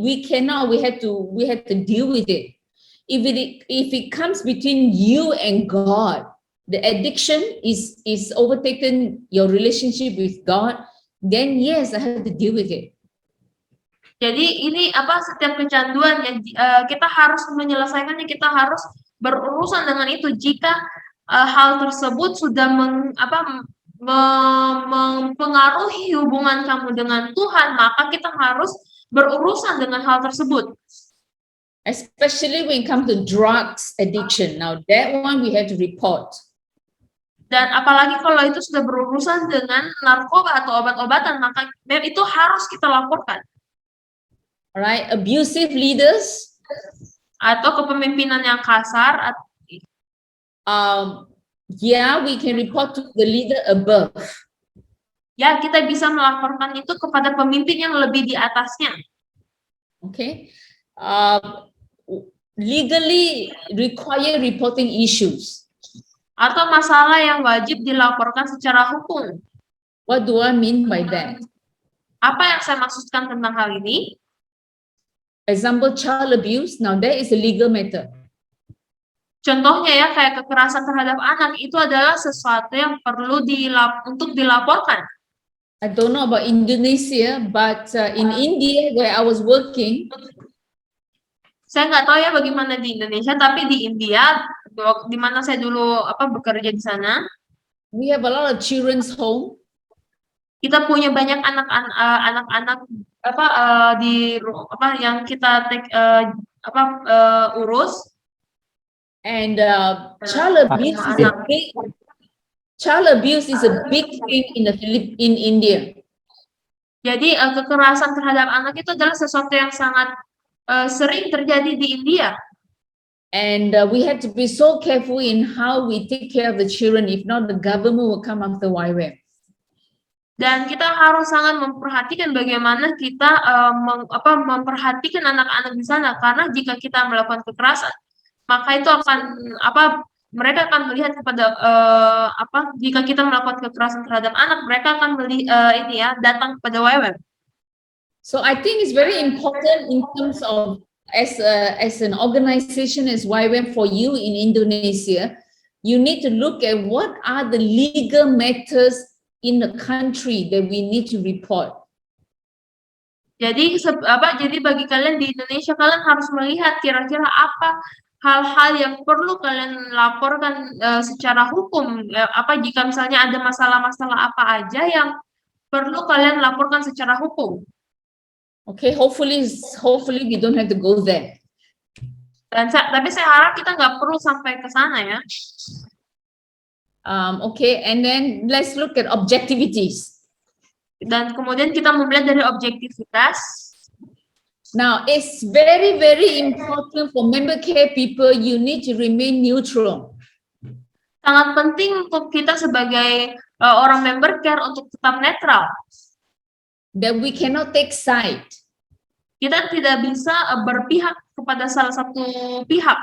have to deal with it. If it comes between you and God, the addiction is overtaken your relationship with God, then yes, I have to deal with it.
Jadi ini setiap kecanduan yang kita harus menyelesaikannya, kita harus berurusan dengan itu. Jika hal tersebut sudah mempengaruhi hubungan kamu dengan Tuhan, maka kita harus berurusan dengan hal tersebut.
Especially when it comes to drugs addiction. Now that one we have to report.
Dan apalagi kalau itu sudah berurusan dengan narkoba atau obat-obatan, maka itu harus kita laporkan.
Alright, abusive leaders
atau kepemimpinan yang kasar.
Yeah, we can report to the leader above.
Ya, kita bisa melaporkan itu kepada pemimpin yang lebih di atasnya.
Okay. Legally require reporting issues.
Atau masalah yang wajib dilaporkan secara hukum.
What do I mean by that?
Apa yang saya maksudkan tentang hal ini?
Example, child abuse. Now there is a legal matter.
Contohnya ya, kayak kekerasan terhadap anak, itu adalah sesuatu yang perlu untuk dilaporkan.
I don't know about Indonesia, but in India where I was working,
saya nggak tahu ya bagaimana di Indonesia, tapi di India, di mana saya dulu bekerja di sana,
we have a lot of children's home.
Kita punya banyak anak-anak yang kita urus.
And child abuse is a big thing in India.
Jadi kekerasan terhadap anak itu adalah sesuatu yang sangat sering terjadi di India.
And we had to be so careful in how we take care of the children. If not, the government will come after YWAM.
Dan kita harus sangat memperhatikan bagaimana kita memperhatikan anak-anak di sana, karena jika kita melakukan kekerasan, maka itu akan mereka akan melihat kepada jika kita melakukan kekerasan terhadap anak, mereka akan datang kepada YWAM.
So I think it's very important in terms of as an organization as YWAM for you in Indonesia, you need to look at what are the legal matters in the country that we need to report.
Jadi bagi kalian di Indonesia, kalian harus melihat kira-kira apa hal-hal yang perlu kalian laporkan secara hukum. Jika misalnya ada masalah-masalah apa aja yang perlu kalian laporkan secara hukum.
Okay, hopefully we don't have to go there.
Tapi saya harap kita nggak perlu sampai ke sana ya.
Okay, and then let's look at objectivities.
Dan kemudian kita melihat dari objektivitas.
Now, it's very, very important for member care people, you need to remain neutral.
Sangat penting untuk kita sebagai orang member care untuk tetap netral.
That we cannot take side.
Kita tidak bisa berpihak kepada salah satu pihak.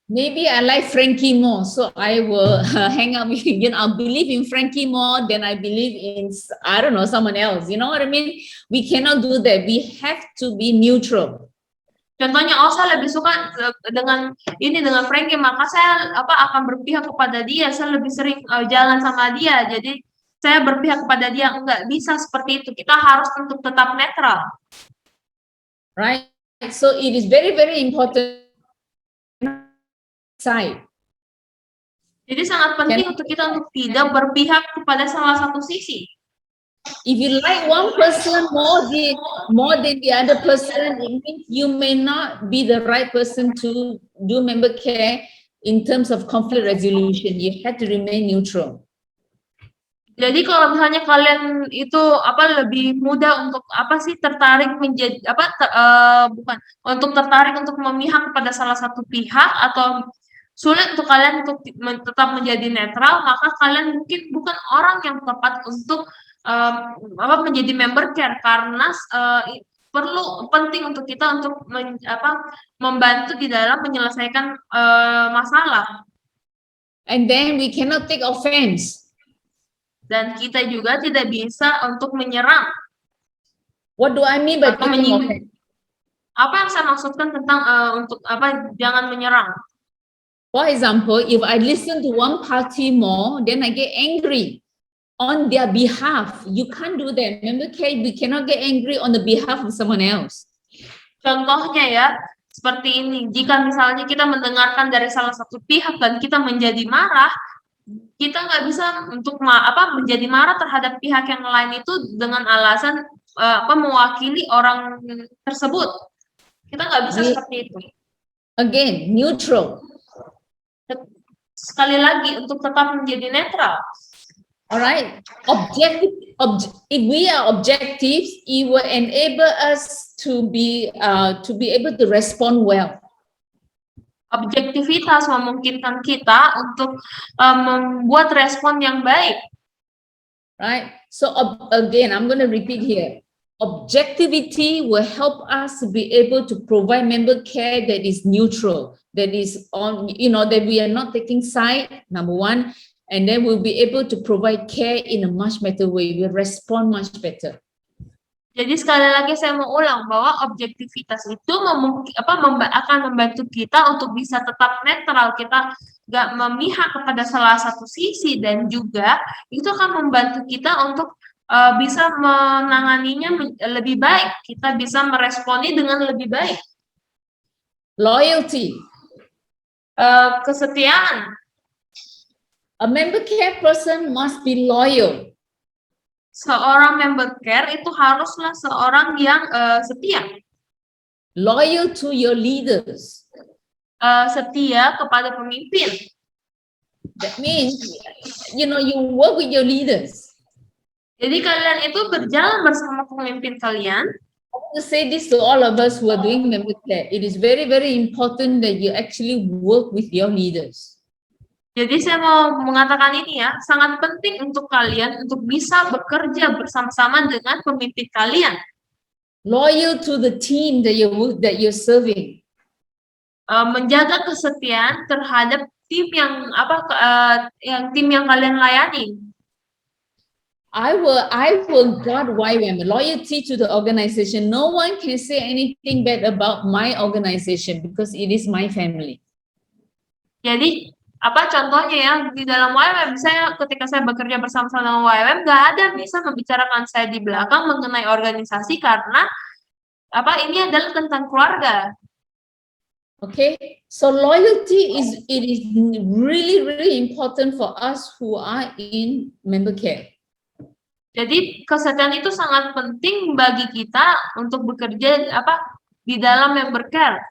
Maybe I like Frankie more, so I will hang out with I believe in Frankie more than I believe in, I don't know, someone else. You know what I mean? We cannot do that. We have to be neutral.
Contohnya, saya lebih suka dengan Frankie, maka saya akan berpihak kepada dia. Saya lebih sering jalan sama dia, jadi saya berpihak kepada dia. Enggak bisa seperti itu. Kita harus untuk tetap netral.
Right? So it is very, very important. Side.
Jadi sangat penting untuk kita untuk tidak berpihak kepada salah satu sisi.
If you like one person more than the other person, it means you may not be the right person to do member care in terms of conflict resolution. You have to remain neutral.
Jadi kalau misalnya kalian itu lebih mudah untuk tertarik menjadi bukan untuk tertarik untuk memihak kepada salah satu pihak atau sulit untuk kalian untuk tetap menjadi netral, maka kalian mungkin bukan orang yang tepat untuk menjadi member care karena penting untuk kita untuk membantu di dalam menyelesaikan masalah.
And then we cannot take offense.
Dan kita juga tidak bisa untuk menyerang.
What do I mean by taking offense?
Apa yang saya maksudkan tentang untuk jangan menyerang?
For example, if I listen to one party more, then I get angry on their behalf. You can't do that. Remember, we cannot get angry on the behalf of someone else.
Contohnya ya, seperti ini. Jika misalnya kita mendengarkan dari salah satu pihak dan kita menjadi marah, kita nggak bisa untuk menjadi marah terhadap pihak yang lain itu dengan alasan mewakili orang tersebut. Kita nggak bisa seperti itu.
Again, neutral.
Sekali lagi untuk tetap menjadi netral.
Alright, if we are objectives, it will enable us to be able to respond well.
Objektivitas memungkinkan kita untuk membuat respon yang baik.
Right. So again, I'm going to repeat here. Objectivity will help us to be able to provide member care that is neutral, that is on, that we are not taking side, number one, and then we'll be able to provide care in a much better way. We'll respond much better.
Jadi sekali lagi saya mau ulang bahwa objektivitas itu akan membantu kita untuk bisa tetap netral, kita nggak memihak kepada salah satu sisi, dan juga itu akan membantu kita untuk bisa menanganinya lebih baik, kita bisa meresponi dengan lebih baik.
Loyalty,
kesetiaan.
A member care person must be loyal.
Seorang member care itu haruslah seorang yang setia.
Loyal to your leaders.
Setia kepada pemimpin.
That means, you work with your leaders.
Jadi kalian itu berjalan bersama pemimpin kalian.
I want to say this to all of us who are doing member care. It is very, very important that you actually work with your leaders.
Jadi saya mau mengatakan ini ya, sangat penting untuk kalian untuk bisa bekerja bersama-sama dengan pemimpin kalian.
Loyal to the team that you're serving.
Menjaga kesetiaan terhadap tim yang yang kalian layani.
I will guard YWAM, loyalty to the organization. No one can say anything bad about my organization because it is my family.
Jadi contohnya ya, di dalam YWAM, ketika saya bekerja bersama-sama dengan YWAM, nggak ada bisa membicarakan saya di belakang mengenai organisasi karena ini adalah tentang keluarga.
Okay, so loyalty is really, really important for us who are in member care.
Jadi kesetiaan itu sangat penting bagi kita untuk bekerja di dalam member care.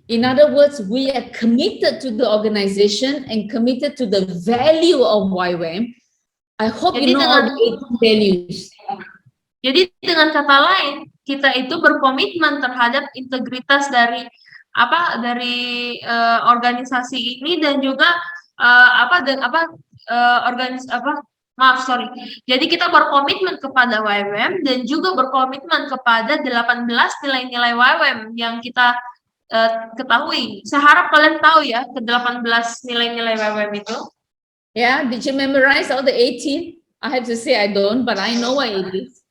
In other words, we are committed to the organization and committed to the value of YWAM. I hope you know all the values.
Jadi dengan kata lain, kita itu berkomitmen terhadap integritas dari organisasi ini dan juga Jadi kita berkomitmen kepada YWAM dan juga berkomitmen kepada 18 nilai-nilai YWAM yang kita ketahui. Saya harap kalian tahu ya ke-18 nilai-nilai YWAM itu.
Yeah, did you memorize all the 18? I have to say I don't, but I know what it is.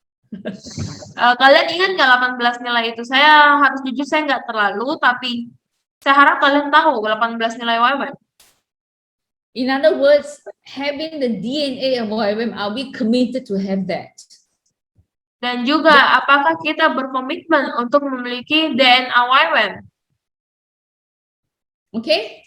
Kalian ingat nggak 18 nilai itu? Saya harus jujur saya nggak terlalu, tapi saya harap kalian tahu 18 nilai YWAM.
In other words, having the DNA of YWAM, are we committed to have that?
Dan juga apakah kita berkomitmen untuk memiliki DNA YWAM?
Okay.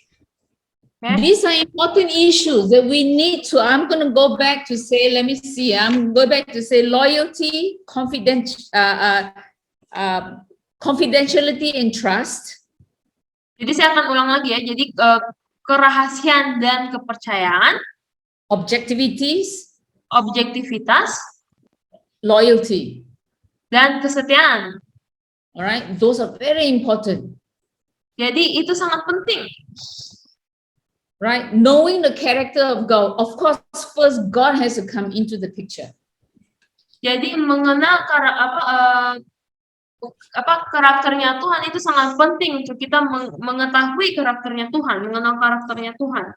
These are important issues that we need to, I'm going to go back to say, let me see, I'm going back to say loyalty, confidentiality and trust.
Jadi saya akan ulang lagi ya. Jadi kerahasiaan dan kepercayaan,
Objectivities,
objektivitas,
loyalty.
dan kesetiaan.
All right, those are very important.
Jadi itu sangat penting.
Right, knowing the character of God. Of course, first God has to come into the picture.
Jadi mengenal karakternya Tuhan itu sangat penting untuk kita mengetahui karakternya Tuhan, mengenal karakternya Tuhan.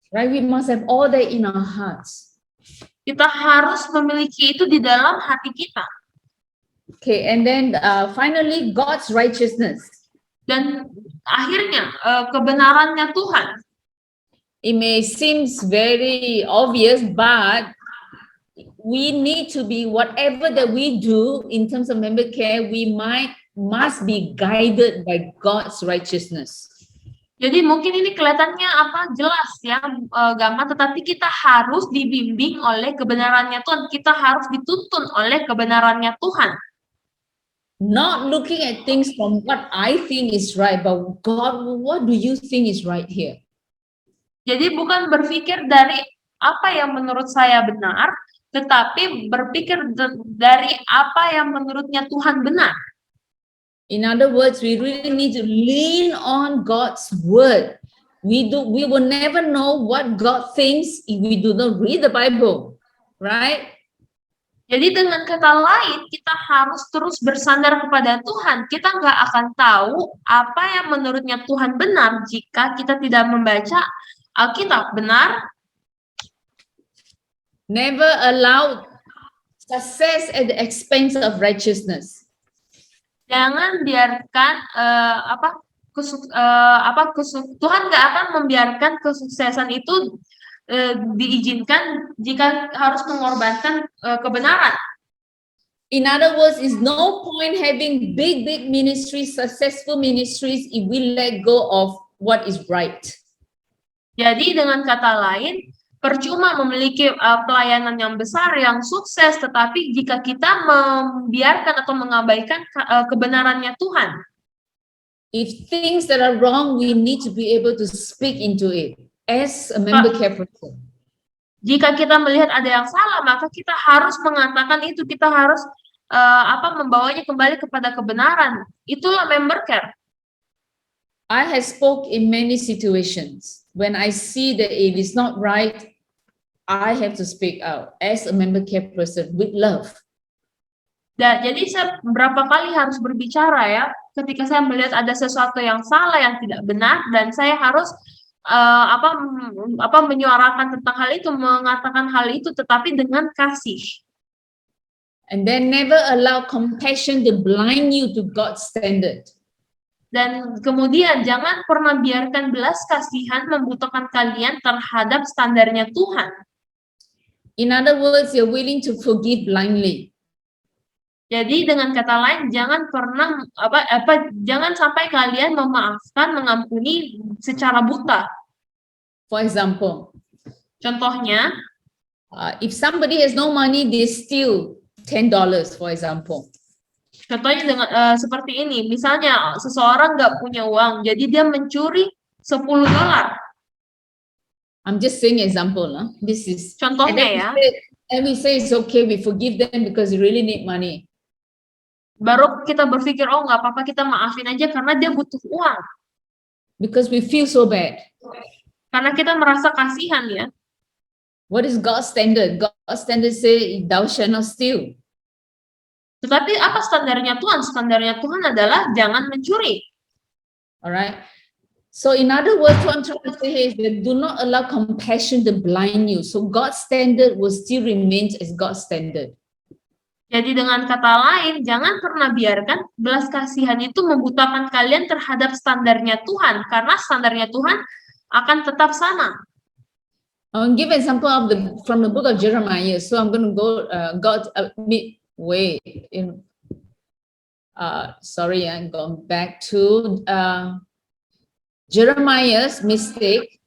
Right, we must have all that in our hearts.
Kita harus memiliki itu di dalam hati kita.
Okay, and then finally, God's righteousness.
Dan akhirnya kebenarannya Tuhan.
It may seem very obvious, but we need to be, whatever that we do in terms of member care, we must be guided by God's righteousness.
Jadi mungkin ini kelihatannya jelas ya gampang, tetapi kita harus dibimbing oleh kebenarannya Tuhan. Kita harus dituntun oleh kebenarannya Tuhan.
Not looking at things from what I think is right, but God, what do you think is right here?
Jadi bukan berpikir dari apa yang menurut saya benar, tetapi berpikir dari apa yang menurutnya Tuhan benar.
In other words, we really need to lean on God's word. We will never know what God thinks if we do not read the Bible, right?
Jadi dengan kata lain, kita harus terus bersandar kepada Tuhan. Kita nggak akan tahu apa yang menurutnya Tuhan benar jika kita tidak membaca Alkitab, benar?
Never allow success at the expense of righteousness.
Jangan biarkan Tuhan nggak akan membiarkan kesuksesan itu diizinkan jika harus mengorbankan kebenaran.
In other words, it's no point having big ministries, successful ministries, if we let go of what is right.
Jadi dengan kata lain, percuma memiliki pelayanan yang besar, yang sukses, tetapi jika kita membiarkan atau mengabaikan kebenarannya Tuhan.
If things that are wrong, we need to be able to speak into it as a member care person.
Jika kita melihat ada yang salah, maka kita harus mengatakan itu, kita harus membawanya kembali kepada kebenaran. Itulah member care.
I have spoke in many situations. When I see that it is not right, I have to speak out as a member care person with love.
Jadi saya berapa kali harus berbicara ya, ketika saya melihat ada sesuatu yang salah, yang tidak benar, dan saya harus menyuarakan tentang hal itu, mengatakan hal itu, tetapi dengan kasih.
And then never allow compassion to blind you to God's standard.
Dan kemudian jangan pernah biarkan belas kasihan membutakan kalian terhadap standarnya Tuhan.
In other words, you're willing to forgive blindly.
Jadi dengan kata lain, jangan pernah jangan sampai kalian memaafkan, mengampuni secara buta.
For example,
contohnya,
if somebody has no money, they steal $10, for example.
Contohnya dengan seperti ini, misalnya seseorang nggak punya uang, jadi dia mencuri $10.
I'm just saying example, huh? This is
contohnya ya.
And we say it's okay, we forgive them because they really need money.
Baru kita berpikir, oh nggak apa-apa, kita maafin aja karena dia butuh uang.
Because we feel so bad.
Karena kita merasa kasihan ya.
What is God's standard? God's standard say, thou shalt not steal.
Tetapi apa standarnya Tuhan? Standarnya Tuhan adalah jangan mencuri.
Alright. So in other words, what I'm trying to say is that do not allow compassion to blind you. So God's standard will still remain as God's standard.
Jadi dengan kata lain, jangan pernah biarkan belas kasihan itu membutakan kalian terhadap standarnya Tuhan, karena standarnya Tuhan akan tetap sama.
I'll give an example of from the book of Jeremiah. So I'm going to go sorry, I'm going back to Jeremiah's mistake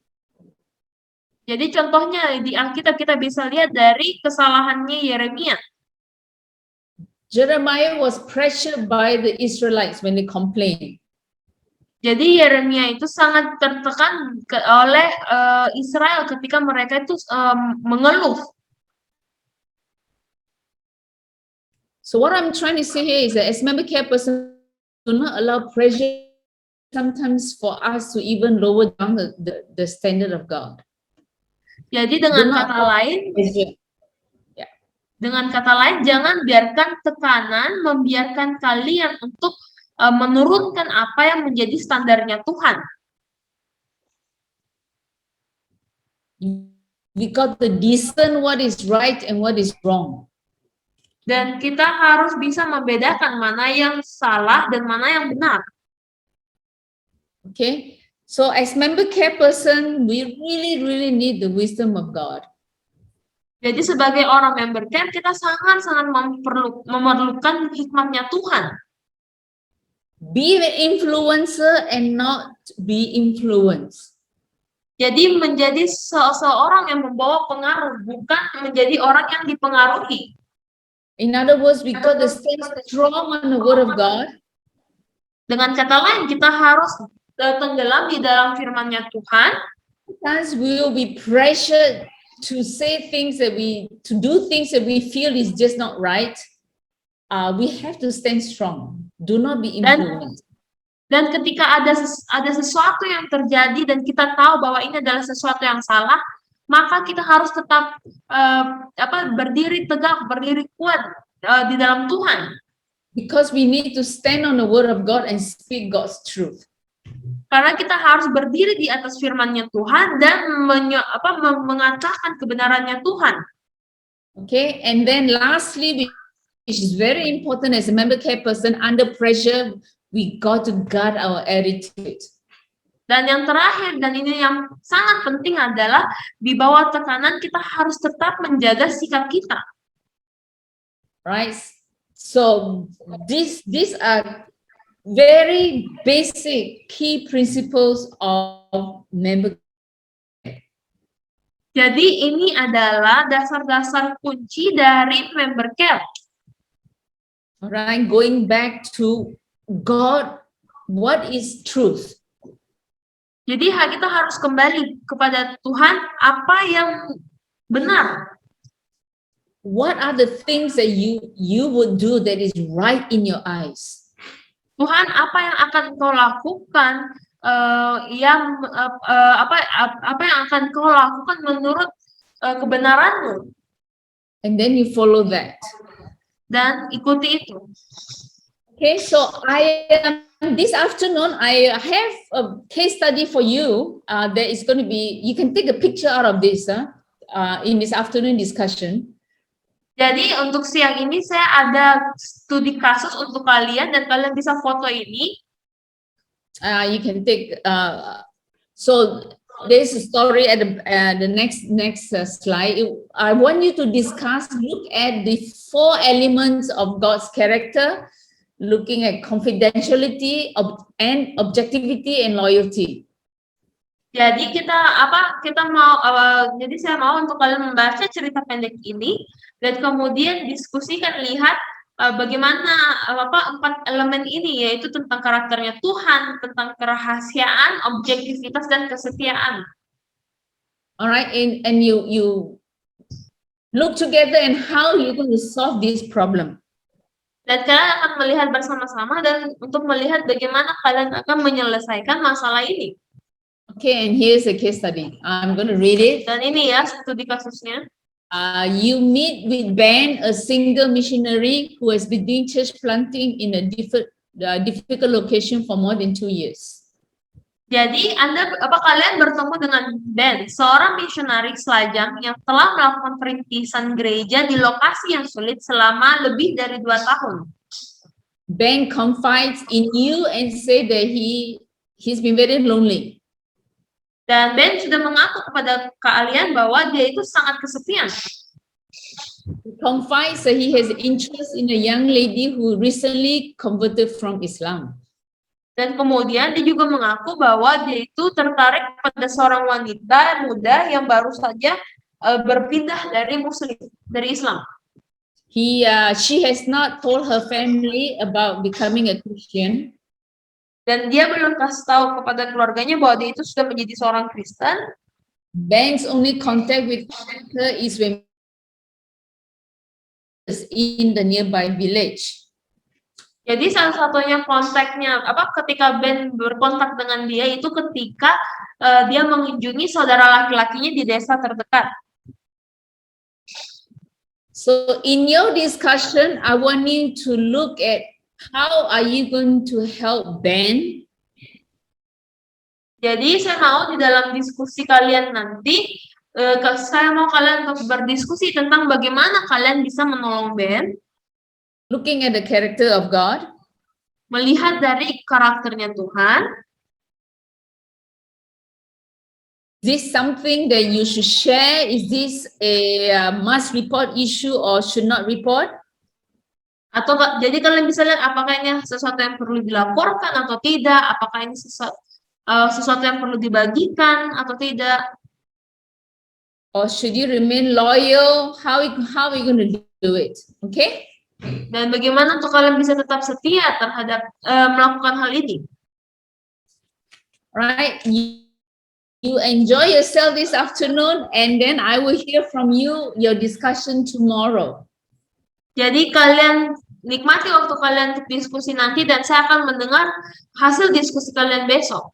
Jadi contohnya di Alkitab kita bisa lihat dari kesalahannya Yeremia.
Jeremiah was pressured by the Israelites when they complained.
Jadi Yeremia itu sangat tertekan oleh Israel ketika mereka itu mengeluh.
So what I'm trying to say here is that as member care person, do not allow pressure sometimes for us to even lower down the standard of God.
Jadi dengan kata lain, jangan biarkan tekanan membiarkan kalian untuk menurunkan apa yang menjadi standarnya Tuhan.
We got to discern what is right and what is wrong.
Dan kita harus bisa membedakan mana yang salah dan mana yang benar.
Okay, so as member care person, we really need the wisdom of God.
Jadi sebagai orang member care, kita sangat-sangat memerlukan hikmatnya Tuhan.
Be an influencer and not be influenced.
Jadi menjadi seseorang yang membawa pengaruh, bukan menjadi orang yang dipengaruhi.
In other words, we got to stay strong on the word of God.
Dengan kata lain, kita harus tenggelam di dalam firman-Nya Tuhan.
Sometimes we will be pressured to say things that to do things that we feel is just not right. We have to stand strong. Do not be influenced.
Dan ketika ada sesuatu yang terjadi dan kita tahu bahwa ini adalah sesuatu yang salah, maka kita harus tetap berdiri tegak, berdiri kuat di dalam Tuhan.
Because we need to stand on the word of God and speak God's truth.
Karena kita harus berdiri di atas firman-Nya Tuhan dan mengatakan kebenarannya Tuhan.
Okay, and then lastly, which is very important as a member care person, under pressure, we got to guard our attitude.
Dan yang terakhir, dan ini yang sangat penting adalah di bawah tekanan kita harus tetap menjaga sikap kita.
Right? So these are very basic key principles of member care.
Jadi ini adalah dasar-dasar kunci dari member care.
Alright, going back to God, what is truth?
Jadi kita harus kembali kepada Tuhan, apa yang benar.
What are the things that you would do that is right in your eyes?
Tuhan, apa yang akan kau lakukan apa yang akan kau lakukan menurut kebenaranmu?
And then you follow that.
Dan ikuti itu.
Okay, so this afternoon I have a case study for you. That is going to be, you can take a picture out of this in this afternoon discussion.
Jadi untuk siang ini saya ada studi kasus untuk kalian dan kalian bisa foto ini.
You can take. So there's a story at the next slide. I want you to discuss. Look at the 4 elements of God's character. Looking at confidentiality and objectivity and loyalty.
Jadi jadi saya mau untuk kalian membaca cerita pendek ini dan kemudian diskusikan, lihat bagaimana 4 elemen ini, yaitu tentang karakternya Tuhan, tentang kerahasiaan, objektivitas dan kesetiaan.
Alright, and you look together and how you're going to solve this problem.
Dan kalian akan melihat bersama-sama dan untuk melihat bagaimana kalian akan menyelesaikan masalah ini.
Okay, and here's a case study. I'm going to read it.
Dan ini ya studi kasusnya.
You meet with Ben, a single missionary who has been doing church planting in a difficult location for more than 2 years.
Jadi kalian bertemu dengan Ben, seorang misionari selajang yang telah melakukan perintisan gereja di lokasi yang sulit selama lebih dari 2 tahun.
Ben confides in you and say that he's been very lonely.
Dan Ben sudah mengaku kepada kalian bahwa dia itu sangat kesepian.
He confides that he has interest in a young lady who recently converted from Islam.
Dan kemudian dia juga mengaku bahwa dia itu tertarik pada seorang wanita muda yang baru saja berpindah dari Islam.
She has not told her family about becoming a Christian.
Dan dia belum kasih tahu kepada keluarganya bahwa dia itu sudah menjadi seorang Kristen.
Ben's only contact with her is when in the nearby village.
Jadi salah satunya kontaknya ketika Ben berkontak dengan dia itu ketika dia mengunjungi saudara laki-lakinya di desa terdekat.
So in your discussion, I want you to look at how are you going to help Ben?
Jadi saya mau di dalam diskusi kalian nanti, saya mau kalian untuk berdiskusi tentang bagaimana kalian bisa menolong Ben.
Looking at the character of God.
Melihat dari karakternya Tuhan.
Is this something that you should share? Is this a must report issue or should not report?
Atau jadi kalian bisa lihat apakah ini sesuatu yang perlu dilaporkan atau tidak, apakah ini sesuatu yang perlu dibagikan atau tidak.
Or should you remain loyal? How are you going to do it? Okay?
Dan bagaimana untuk kalian bisa tetap setia terhadap melakukan hal ini?
Right? You enjoy yourself this afternoon, and then I will hear from you your discussion tomorrow.
Jadi kalian nikmati waktu kalian untuk diskusi nanti, dan saya akan mendengar hasil diskusi kalian besok.